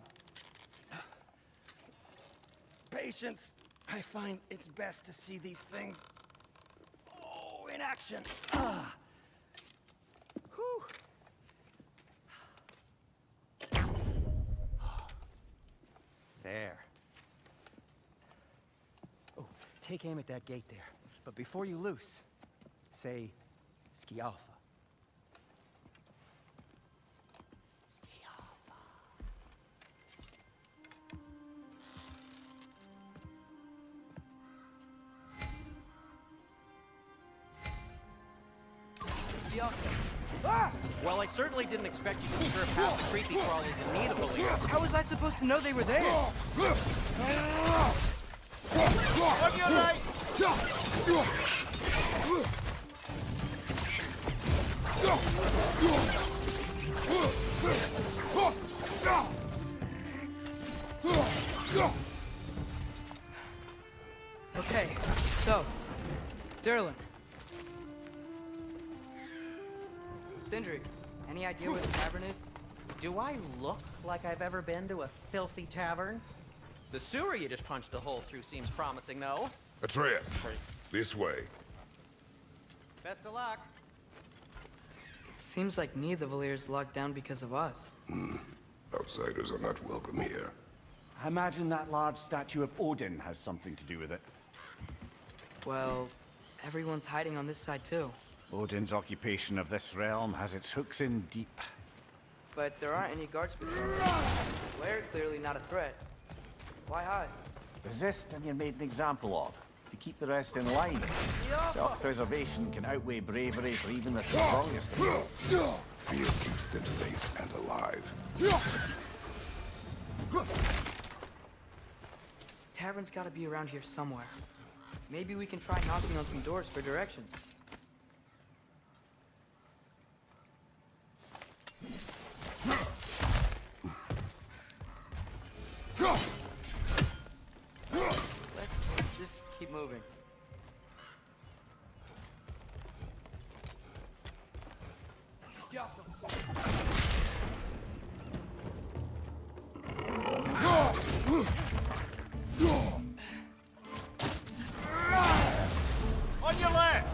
Patience. I find it's best to see these things in action. Whew. There. Oh, take aim at that gate there. But before you loose, say Skialfa. Well, I certainly didn't expect you to observe half the creepy crawlies immediately. How was I supposed to know they were there? On your right! Okay, so, Derlin. Sindri, any idea where the tavern is? Do I look like I've ever been to a filthy tavern? The sewer you just punched a hole through seems promising, though. Atreus, this way. Best of luck. Seems like neither Valyr's locked down because of us. Outsiders are not welcome here. I imagine that large statue of Odin has something to do with it. Well, everyone's hiding on this side too. Odin's occupation of this realm has its hooks in deep. But there aren't any guards patrolling. We're clearly not a threat. Why hide? Resist and you're made an example of, to keep the rest in line. Self-preservation can outweigh bravery for even the strongest. Fear keeps them safe and alive. Tavern's gotta be around here somewhere. Maybe we can try knocking on some doors for directions. Let's just keep moving. On your left!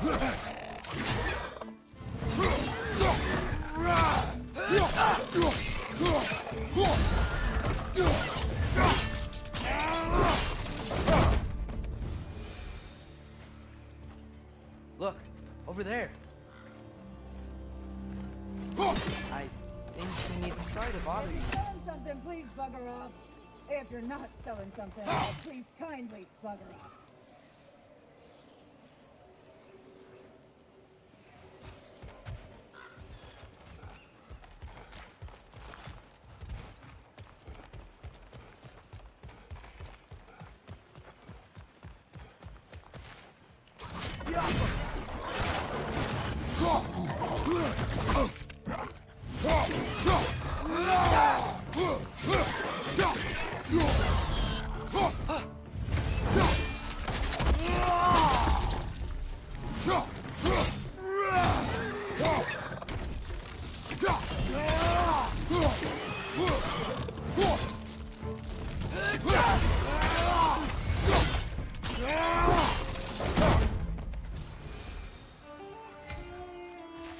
Look, over there. I think we need. Sorry to bother you. Selling something, please bugger off. If you're not selling something, please kindly bugger off.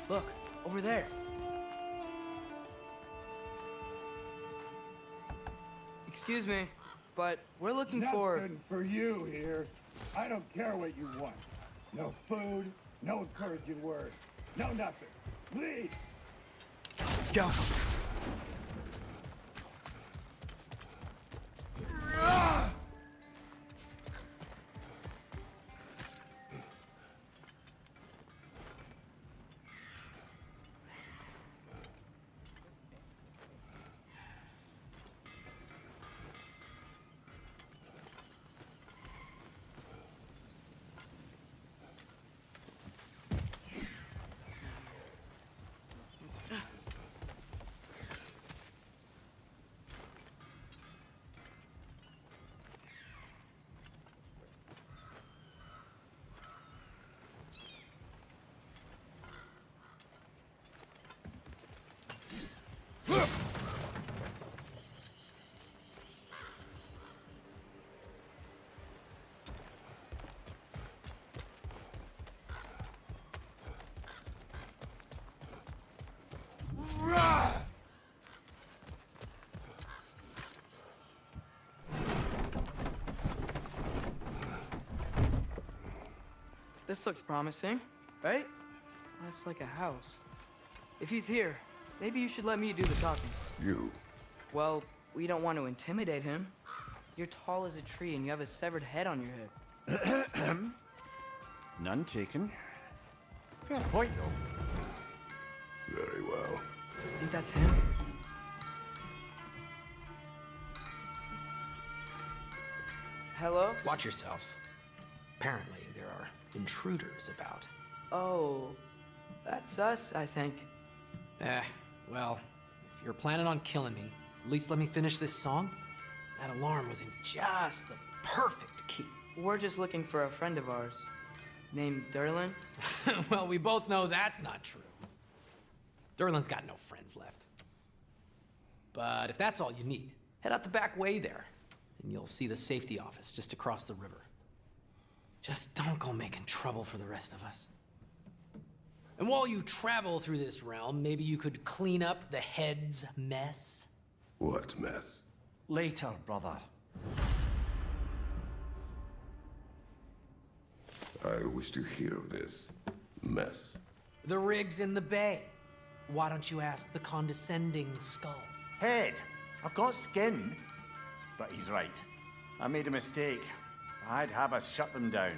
Look, over there. Excuse me, but we're looking for... Nothing for you here. I don't care what you want. No food, no encouraging words, no nothing. Leave! Let's go. This looks promising, right? That's like a house. If he's here, maybe you should let me do the talking. You. Well, we don't want to intimidate him. You're tall as a tree and you have a severed head on your head. None taken. Fair point, though. Very well. Think that's him? Hello? Watch yourselves. Apparently, there are intruders about. Oh, that's us, I think. Well, if you're planning on killing me, at least let me finish this song. That alarm was in just the perfect key. We're just looking for a friend of ours named Derlin. Well, we both know that's not true. Derlin's got no friends left. But if that's all you need, head out the back way there, and you'll see the safety office just across the river. Just don't go making trouble for the rest of us. And while you travel through this realm, maybe you could clean up the head's mess? What mess? Later, brother. I wish to hear of this mess. The rig's in the bay. Why don't you ask the condescending skull? Head. I've got skin. But he's right. I made a mistake. I'd have us shut them down.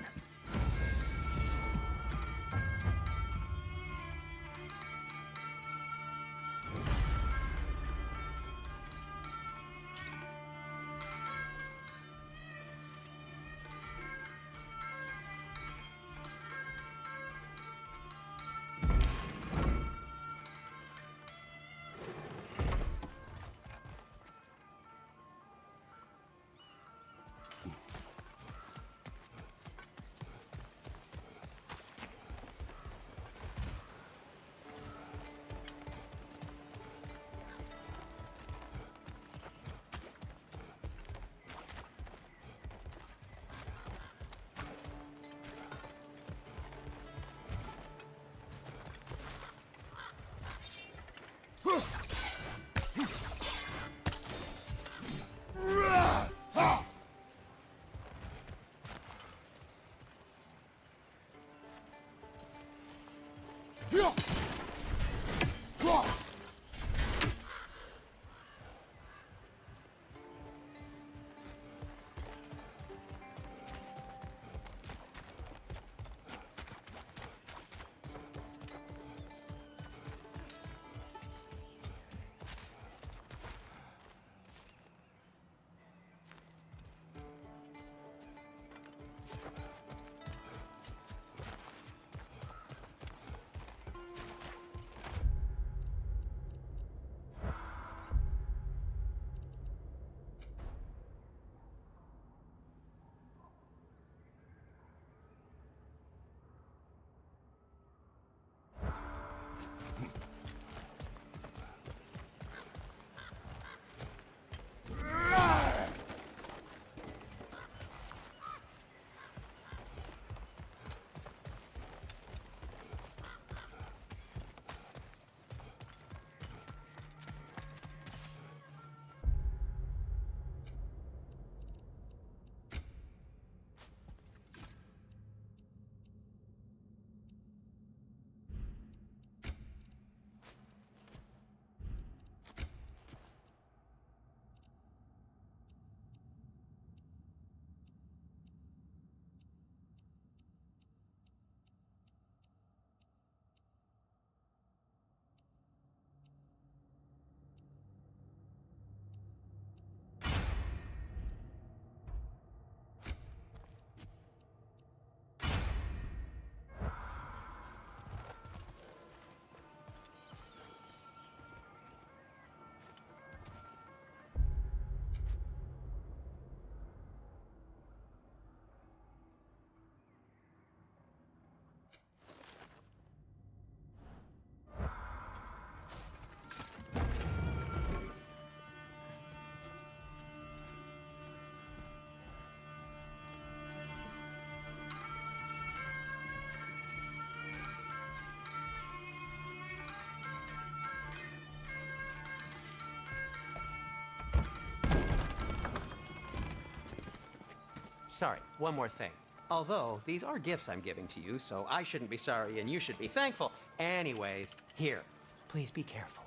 Sorry, one more thing. Although, these are gifts I'm giving to you, so I shouldn't be sorry and you should be thankful. Anyways, here, please be careful.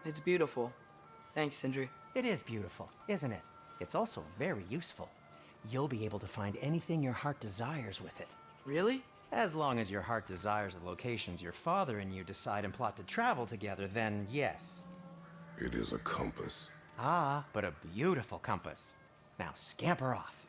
It's beautiful. Thanks, Sindri. It is beautiful, isn't it? It's also very useful. You'll be able to find anything your heart desires with it. Really? As long as your heart desires the locations your father and you decide and plot to travel together, then yes. It is a compass. Ah, but a beautiful compass. Now scamper off.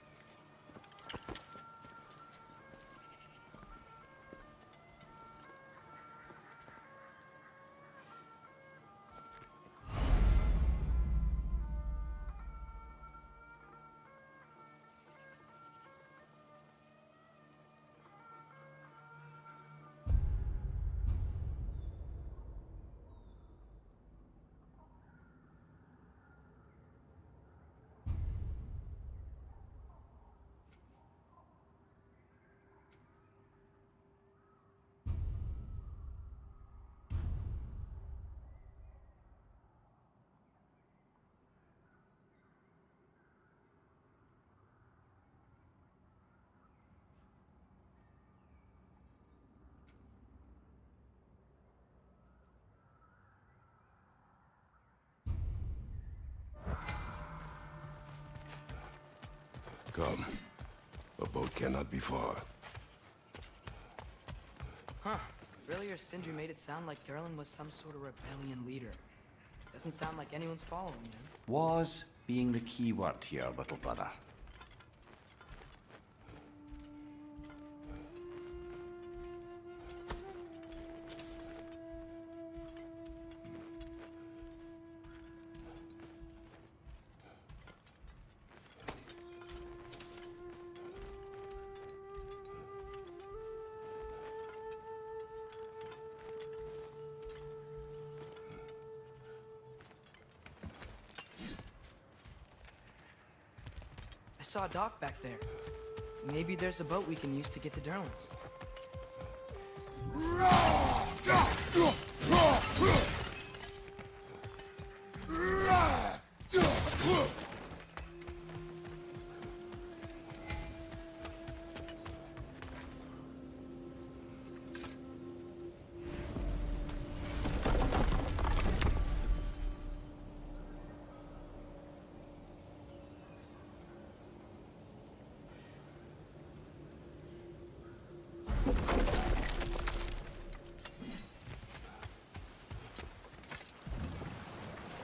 Come. A boat cannot be far. Huh. Earlier, Sindri made it sound like Derlin was some sort of rebellion leader. Doesn't sound like anyone's following him. Was being the key word here, little brother. I saw a dock back there. Maybe there's a boat we can use to get to Derlin's.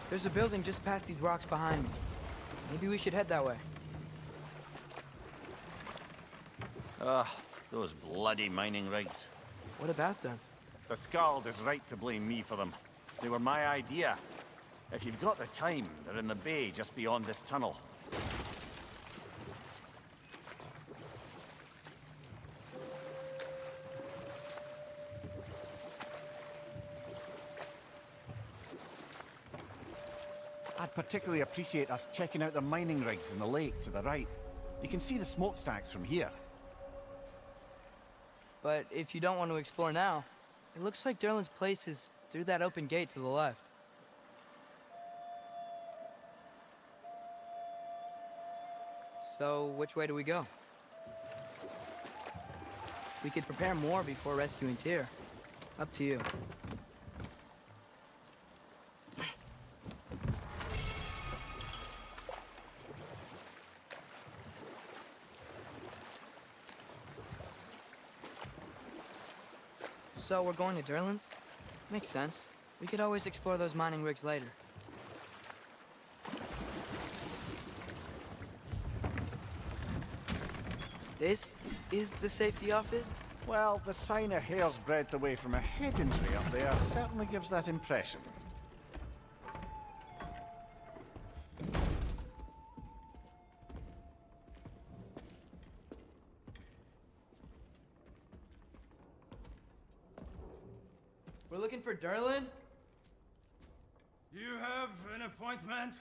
There's a building just past these rocks behind me. Maybe we should head that way. Those bloody mining rigs. What about them? The Skald is right to blame me for them. They were my idea. If you've got the time, they're in the bay just beyond this tunnel. I'd particularly appreciate us checking out the mining rigs in the lake to the right. You can see the smokestacks from here. But if you don't want to explore now, it looks like Derlin's place is through that open gate to the left. So, which way do we go? We could prepare more before rescuing Tyr. Up to you. So we're going to Derlin's? Makes sense. We could always explore those mining rigs later. This is the safety office? Well, the sign a hair's breadth away from a head injury up there certainly gives that impression. We're looking for Derlin? You have an appointment?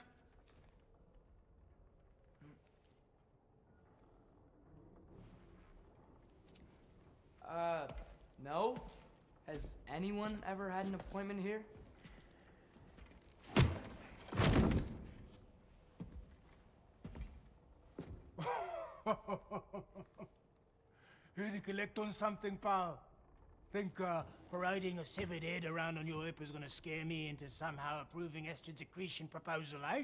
No? Has anyone ever had an appointment here? Here to collect on something, pal? Think parading a severed head around on your hip is gonna scare me into somehow approving estrogen secretion proposal, eh?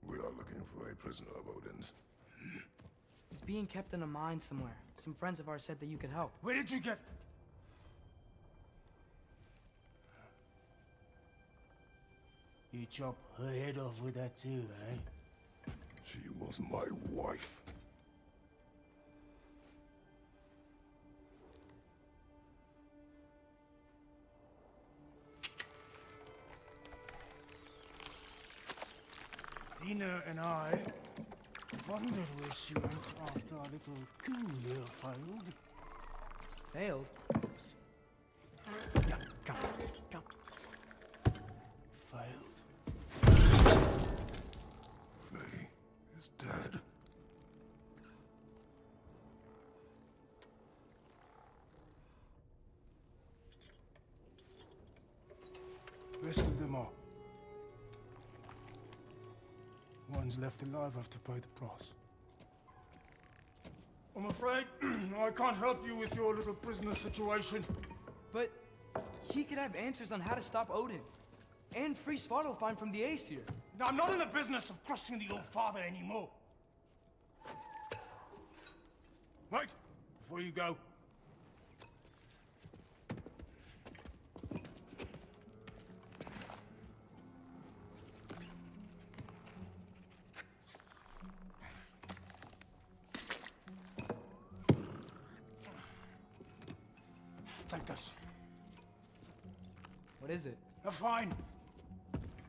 We are looking for a prisoner of Odin's. He's being kept in a mine somewhere. Some friends of ours said that you could help. Where did you get... You chop her head off with that too, eh? She was my wife. Dina and I wondered where she went after our little coup here failed. Failed? Jump. Failed. May is dead. Rest of them are. One's left alive have to pay the price. I'm afraid I can't help you with your little prisoner situation. But he could have answers on how to stop Odin. And free Svartalfheim from the Aesir. Now, I'm not in the business of crossing the old father anymore. Wait, before you go. Take this. What is it? A fine.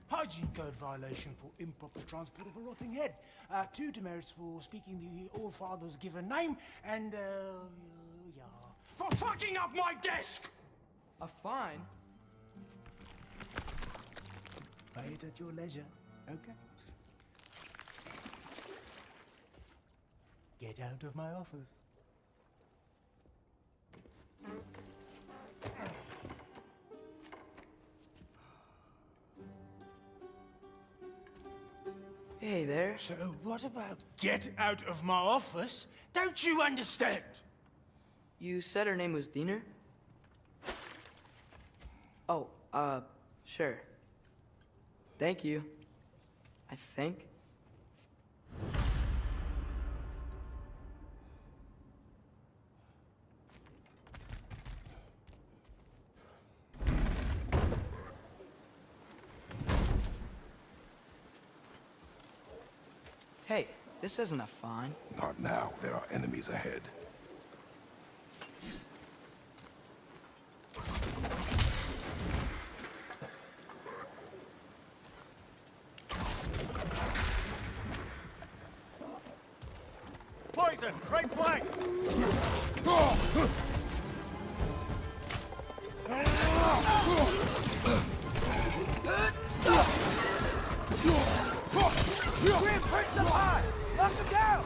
Hygiene code violation for improper transport of a rotting head. 2 demerits for speaking the All Father's given name, and, yeah. For fucking up my desk! A fine? Pay it at your leisure, okay? Get out of my office. Hey there. So what about get out of my office? Don't you understand? You said her name was Diener? Oh, sure. Thank you. I think. Hey, this isn't a fine. Not now. There are enemies ahead. Poison! Right flank! Reinforce the high! Knock him down!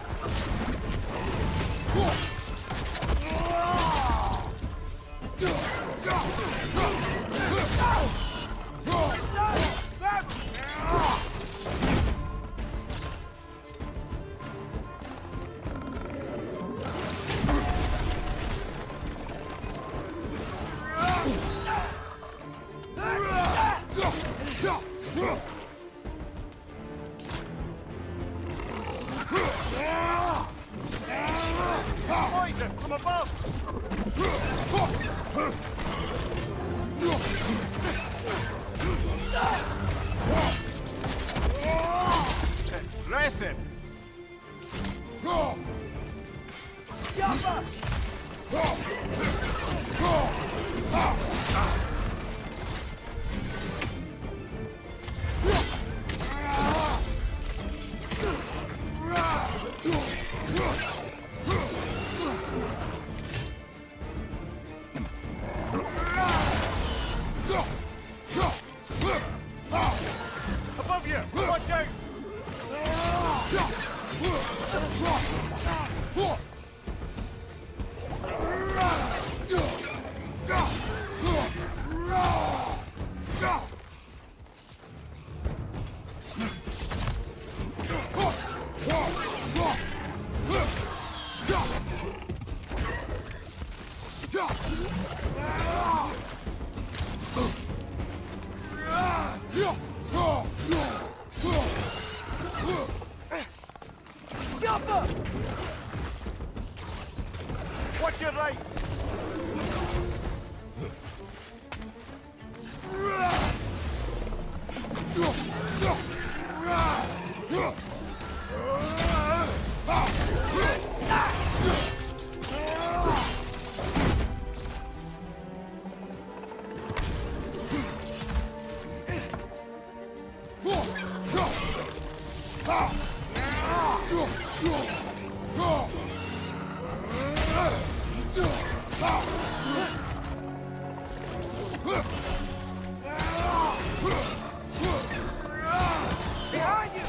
Behind you!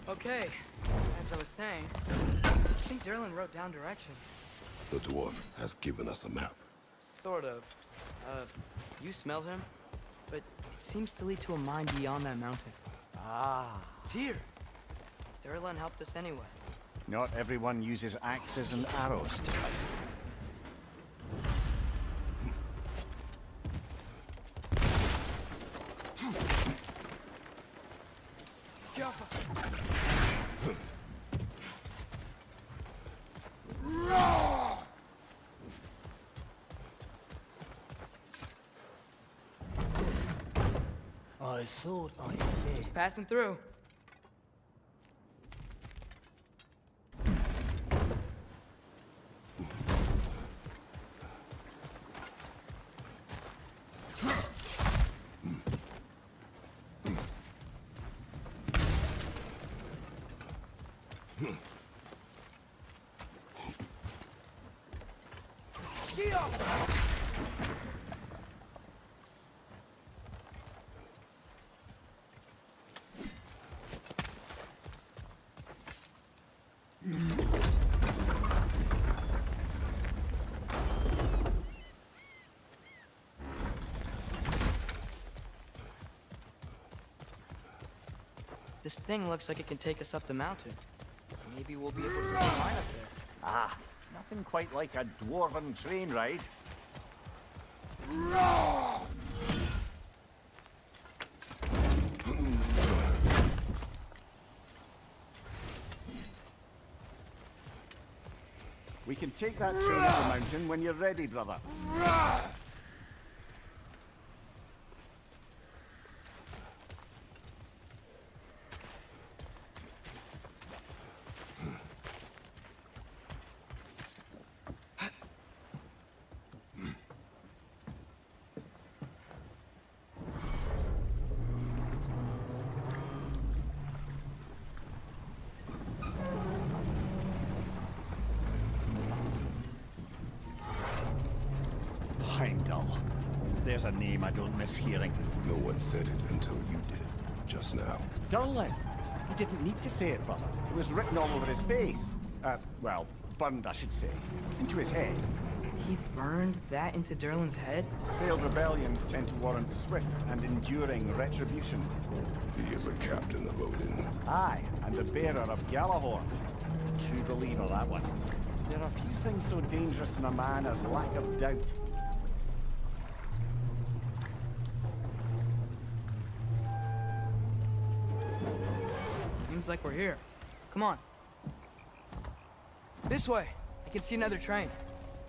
Okay, as I was saying, I think Derlin wrote down directions. The dwarf has given us a map. Sort of. You smell him? But it seems to lead to a mine beyond that mountain. Ah. Tyr! Derlin helped us anyway. Not everyone uses axes and arrows to fight. I thought I said. Just passing through. This thing looks like it can take us up the mountain. Maybe we'll be able to see a mine up there. Ah, nothing quite like a dwarven train ride. We can take that train up the mountain when you're ready, brother. Heimdall. There's a name I don't miss hearing. No one said it until you did, just now. Durlin. He didn't need to say it, brother. It was written all over his face. Well, burned, I should say. Into his head. He burned that into Derlin's head? Failed rebellions tend to warrant swift and enduring retribution. He is a captain of Odin. Aye, and a bearer of Galahorn. True believer, that one. There are few things so dangerous in a man as lack of doubt. Seems like we're here. Come on. This way. I can see another train.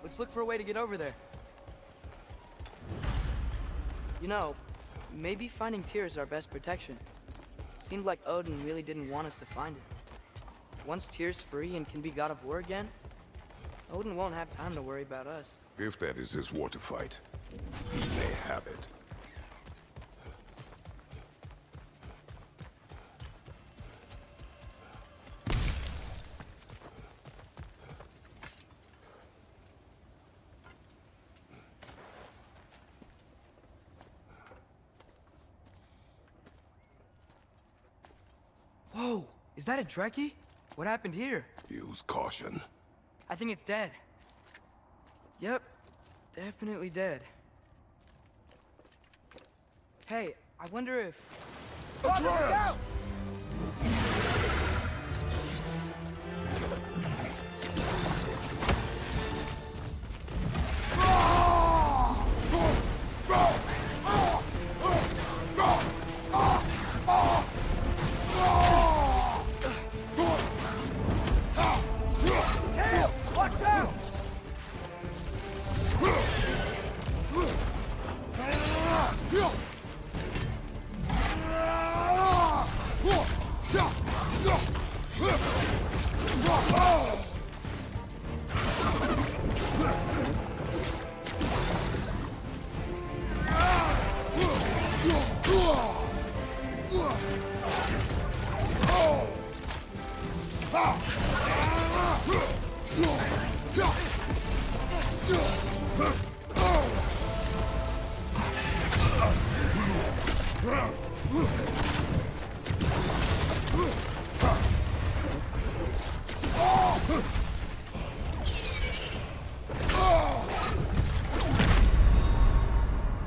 Let's look for a way to get over there. You know, maybe finding Tyr is our best protection. Seemed like Odin really didn't want us to find it. Once Tyr's free and can be god of war again, Odin won't have time to worry about us. If that is his war to fight, he may have it. Whoa! Is that a Trekkie? What happened here? Use caution. I think it's dead. Yep. Definitely dead. Hey, I wonder if... Atreus!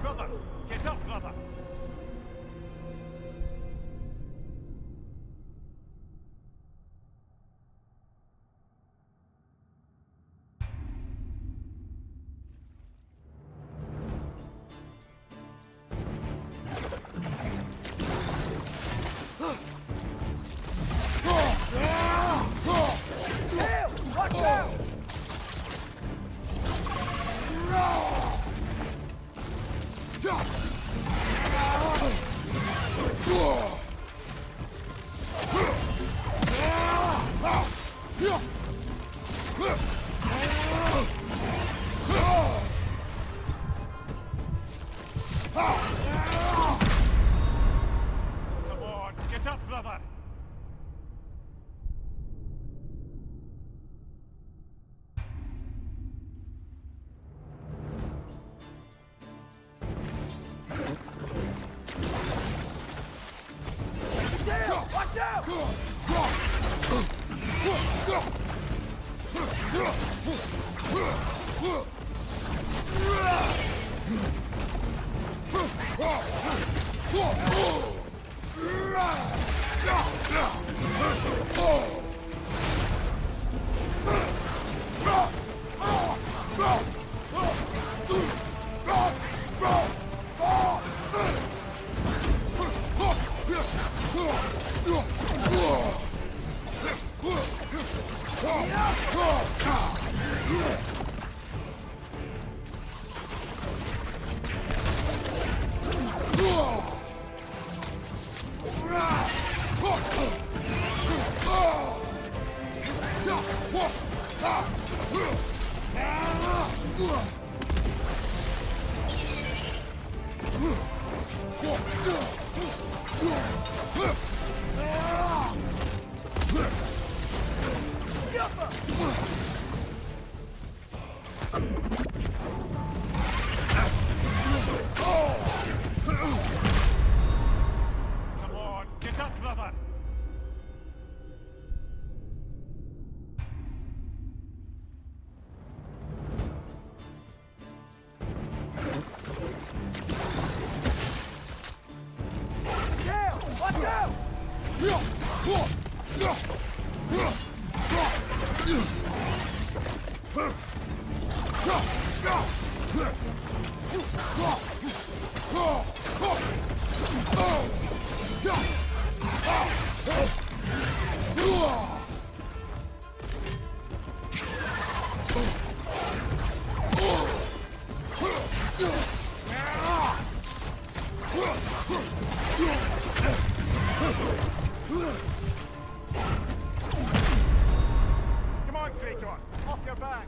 Brother, get up, brother. Come on, get up, brother. Watch out! Come on, get up, brother. Watch out! Come on, Kratos, off your back.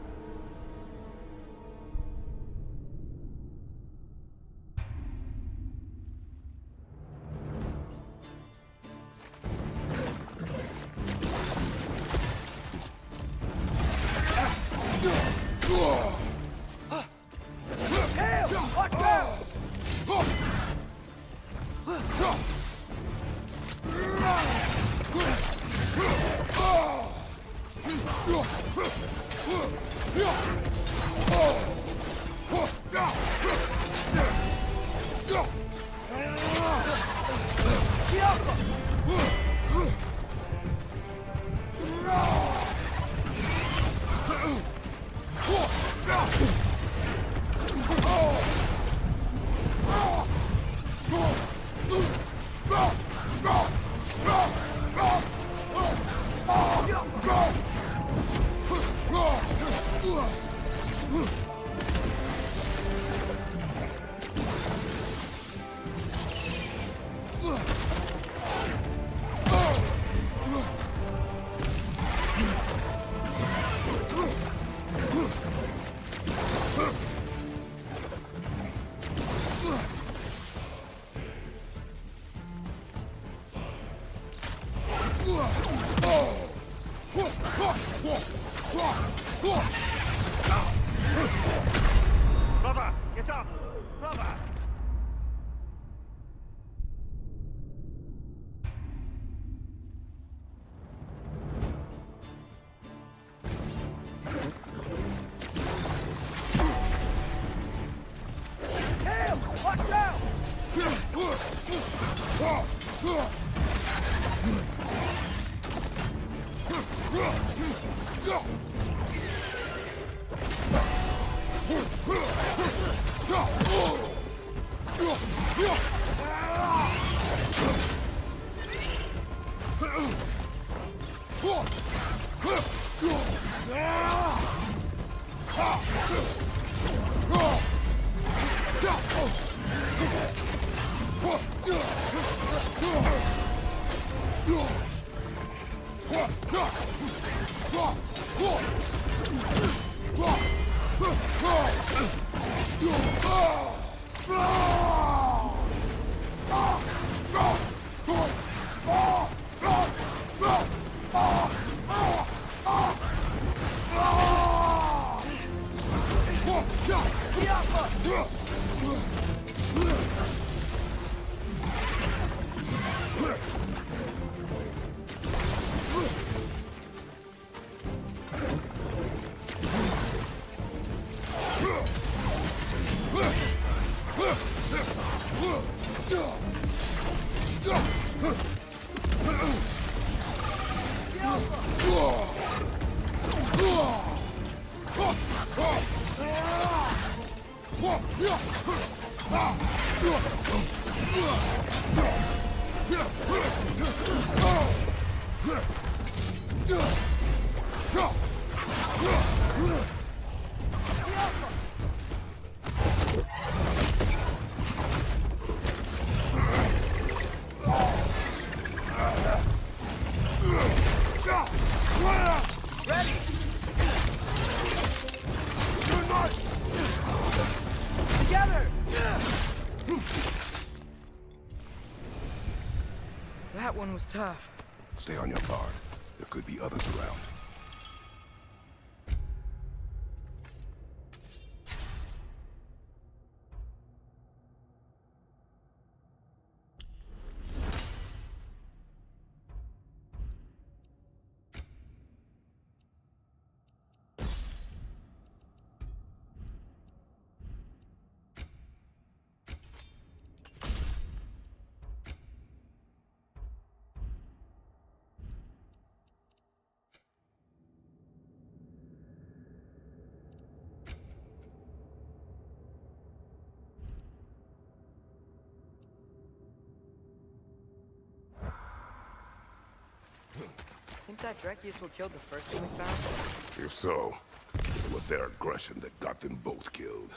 Brother, get up! Brother! That one was tough. Stay on your guard. There could be others around. Think that Drekius killed the first thing we found? If so, it was their aggression that got them both killed.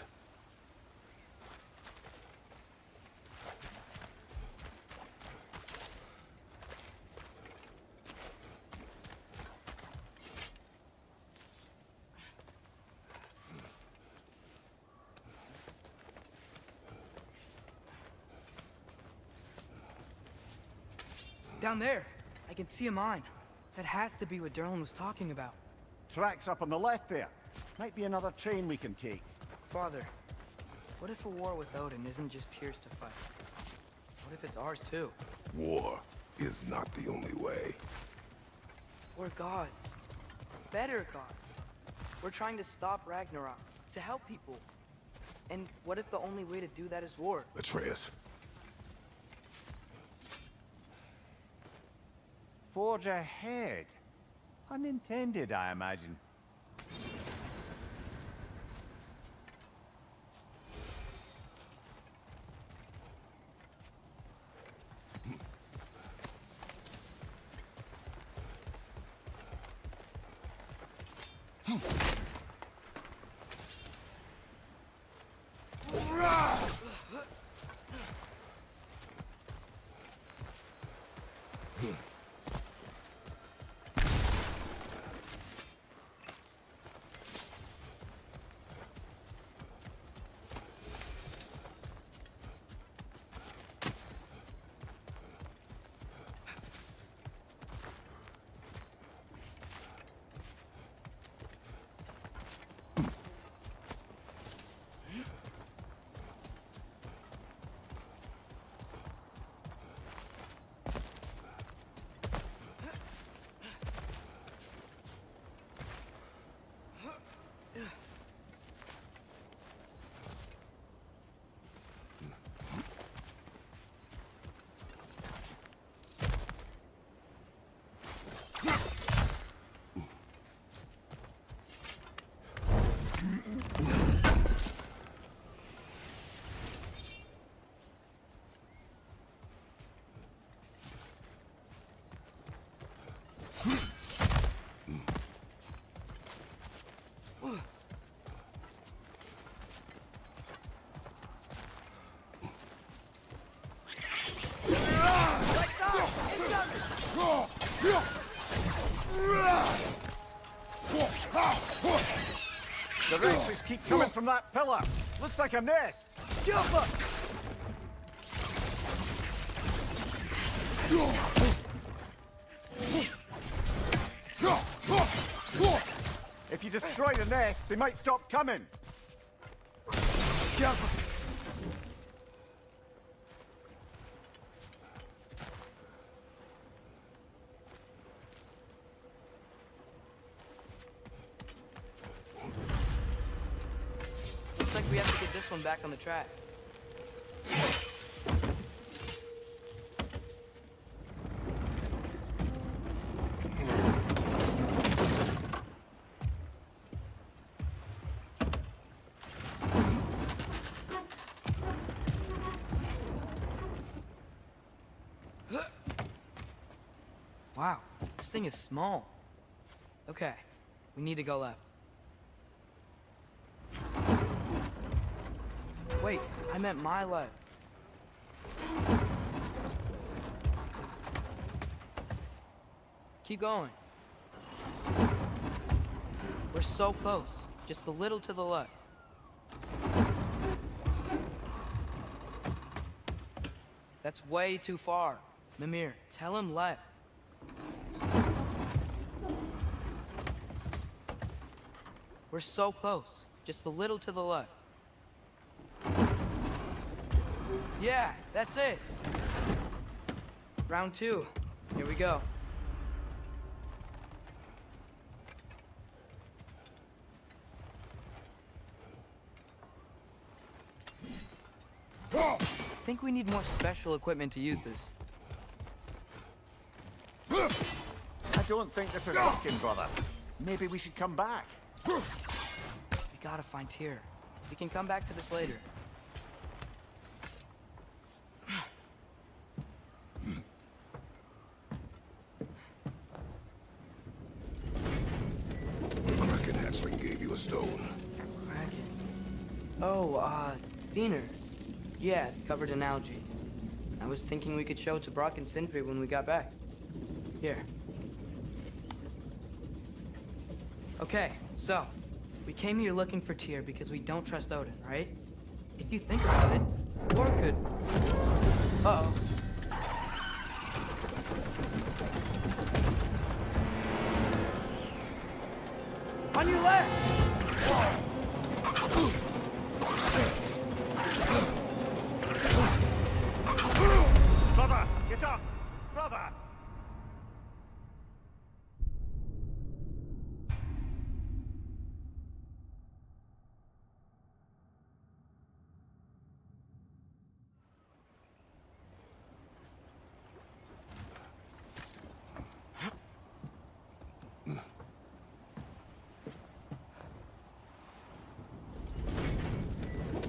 Down there, I can see a mine. That has to be what Derlin was talking about. Tracks up on the left there. Might be another train we can take. Father, what if a war with Odin isn't just Tyr's to fight? What if it's ours too? War is not the only way. We're gods. Better gods. We're trying to stop Ragnarok, to help people. And what if the only way to do that is war? Atreus, Forge ahead. Unintended, I imagine. The wrenches keep coming from that pillar. Looks like a nest. Jump up! If you destroy the nest, they might stop coming. Jump! Looks like we have to get this one back on the track. Wow, this thing is small. Okay, we need to go left. Wait, I meant my left. Keep going. We're so close, just a little to the left. That's way too far. Mimir, tell him left. We're so close, just a little to the left. Yeah, that's it. Round 2. Here we go. I think we need more special equipment to use this. I don't think this is working, brother. Maybe we should come back. We gotta find Tyr. We can come back to this later. The Kraken hatchling gave you a stone. Kraken. Oh, Diener. Yeah, it's covered in algae. I was thinking we could show it to Brock and Sindri when we got back. Here. Okay, so, we came here looking for Tyr because we don't trust Odin, right? If you think about it, war could... Uh-oh. On your left! Brother, get up! Brother!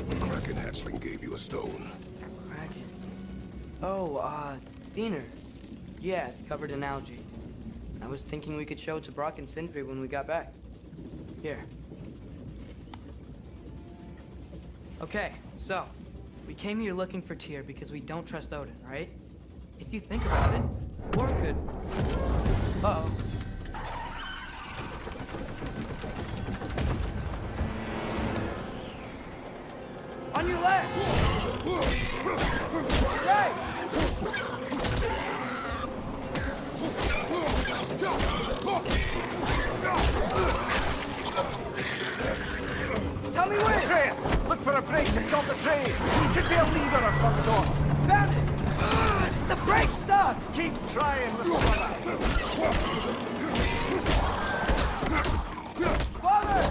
The Kraken hatchling gave you a stone. Kraken. Oh, Diener. Yeah, it's covered in algae. I was thinking we could show it to Brock and Sindri when we got back. Here. Okay, so, we came here looking for Tyr because we don't trust Odin, right? If you think about it, war could... Uh-oh. On your left! Right! Tell me where! Atreus, look for a brake to stop the train! Should be a lever of some sort! Found it! The brake's stuck! Keep trying, little brother! Father!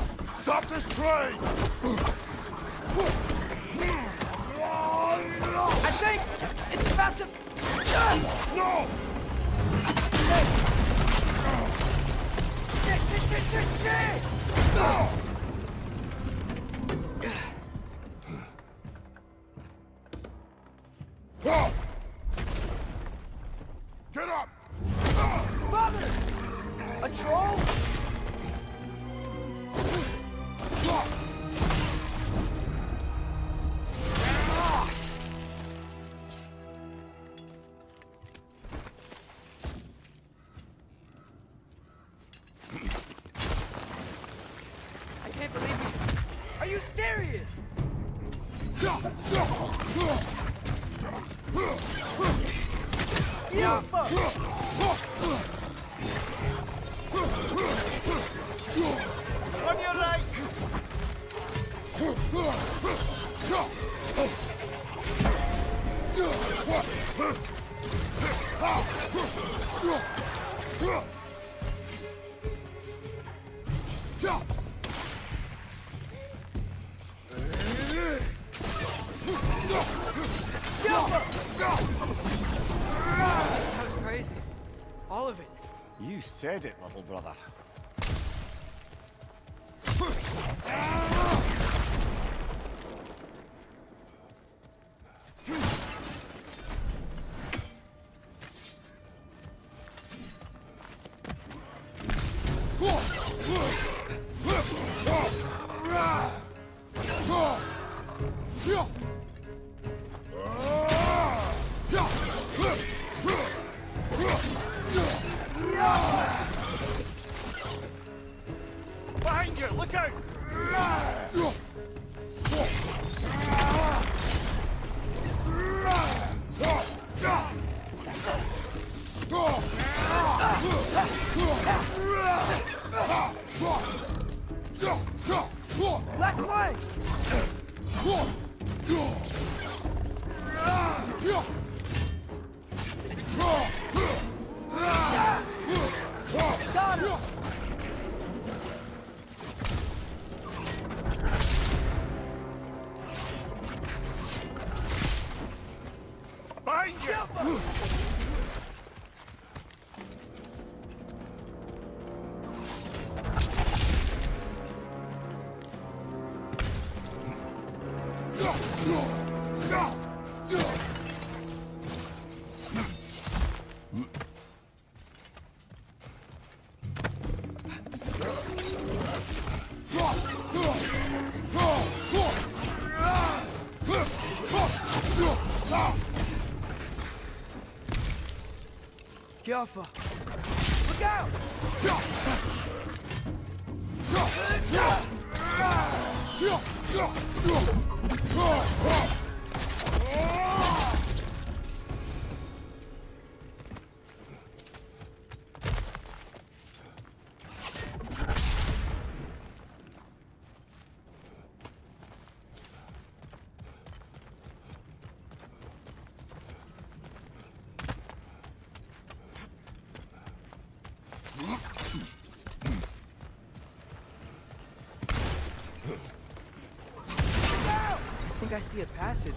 Stop this train! I think it's about to... No! Get up! Father! troll! I can't believe you. Are you serious? On your right! That was crazy. All of it. You said it, little brother. Behind you! Look out! Left flank! Got him! Behind you! Ceva! Look out! I think I see a passage.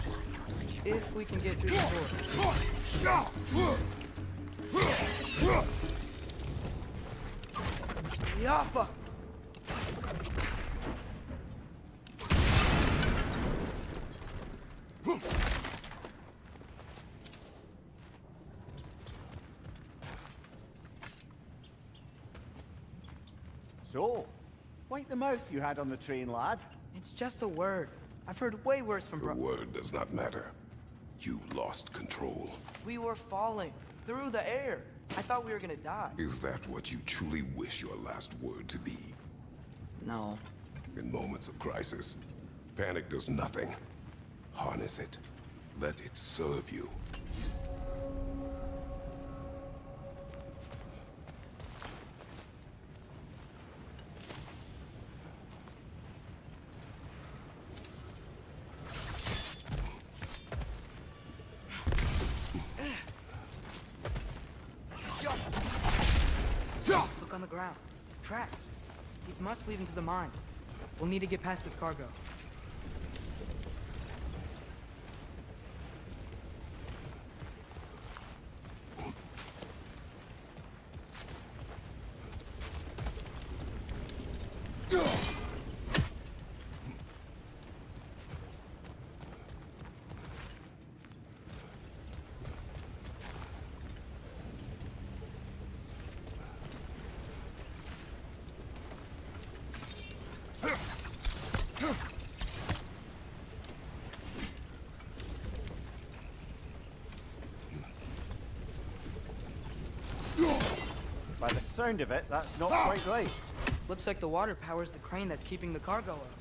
If we can get through the door. Ceva! So, wipe the mouth you had on the train, lad. It's just a word. I've heard way worse from The word does not matter. You lost control. We were falling through the air. I thought we were gonna die. Is that what you truly wish your last word to be? No. In moments of crisis, panic does nothing. Harness it. Let it serve you. Look on the ground. Tracks. These must lead into the mine. We'll need to get past this cargo. sound of it, that's not quite right. Looks like the water powers the crane that's keeping the cargo up.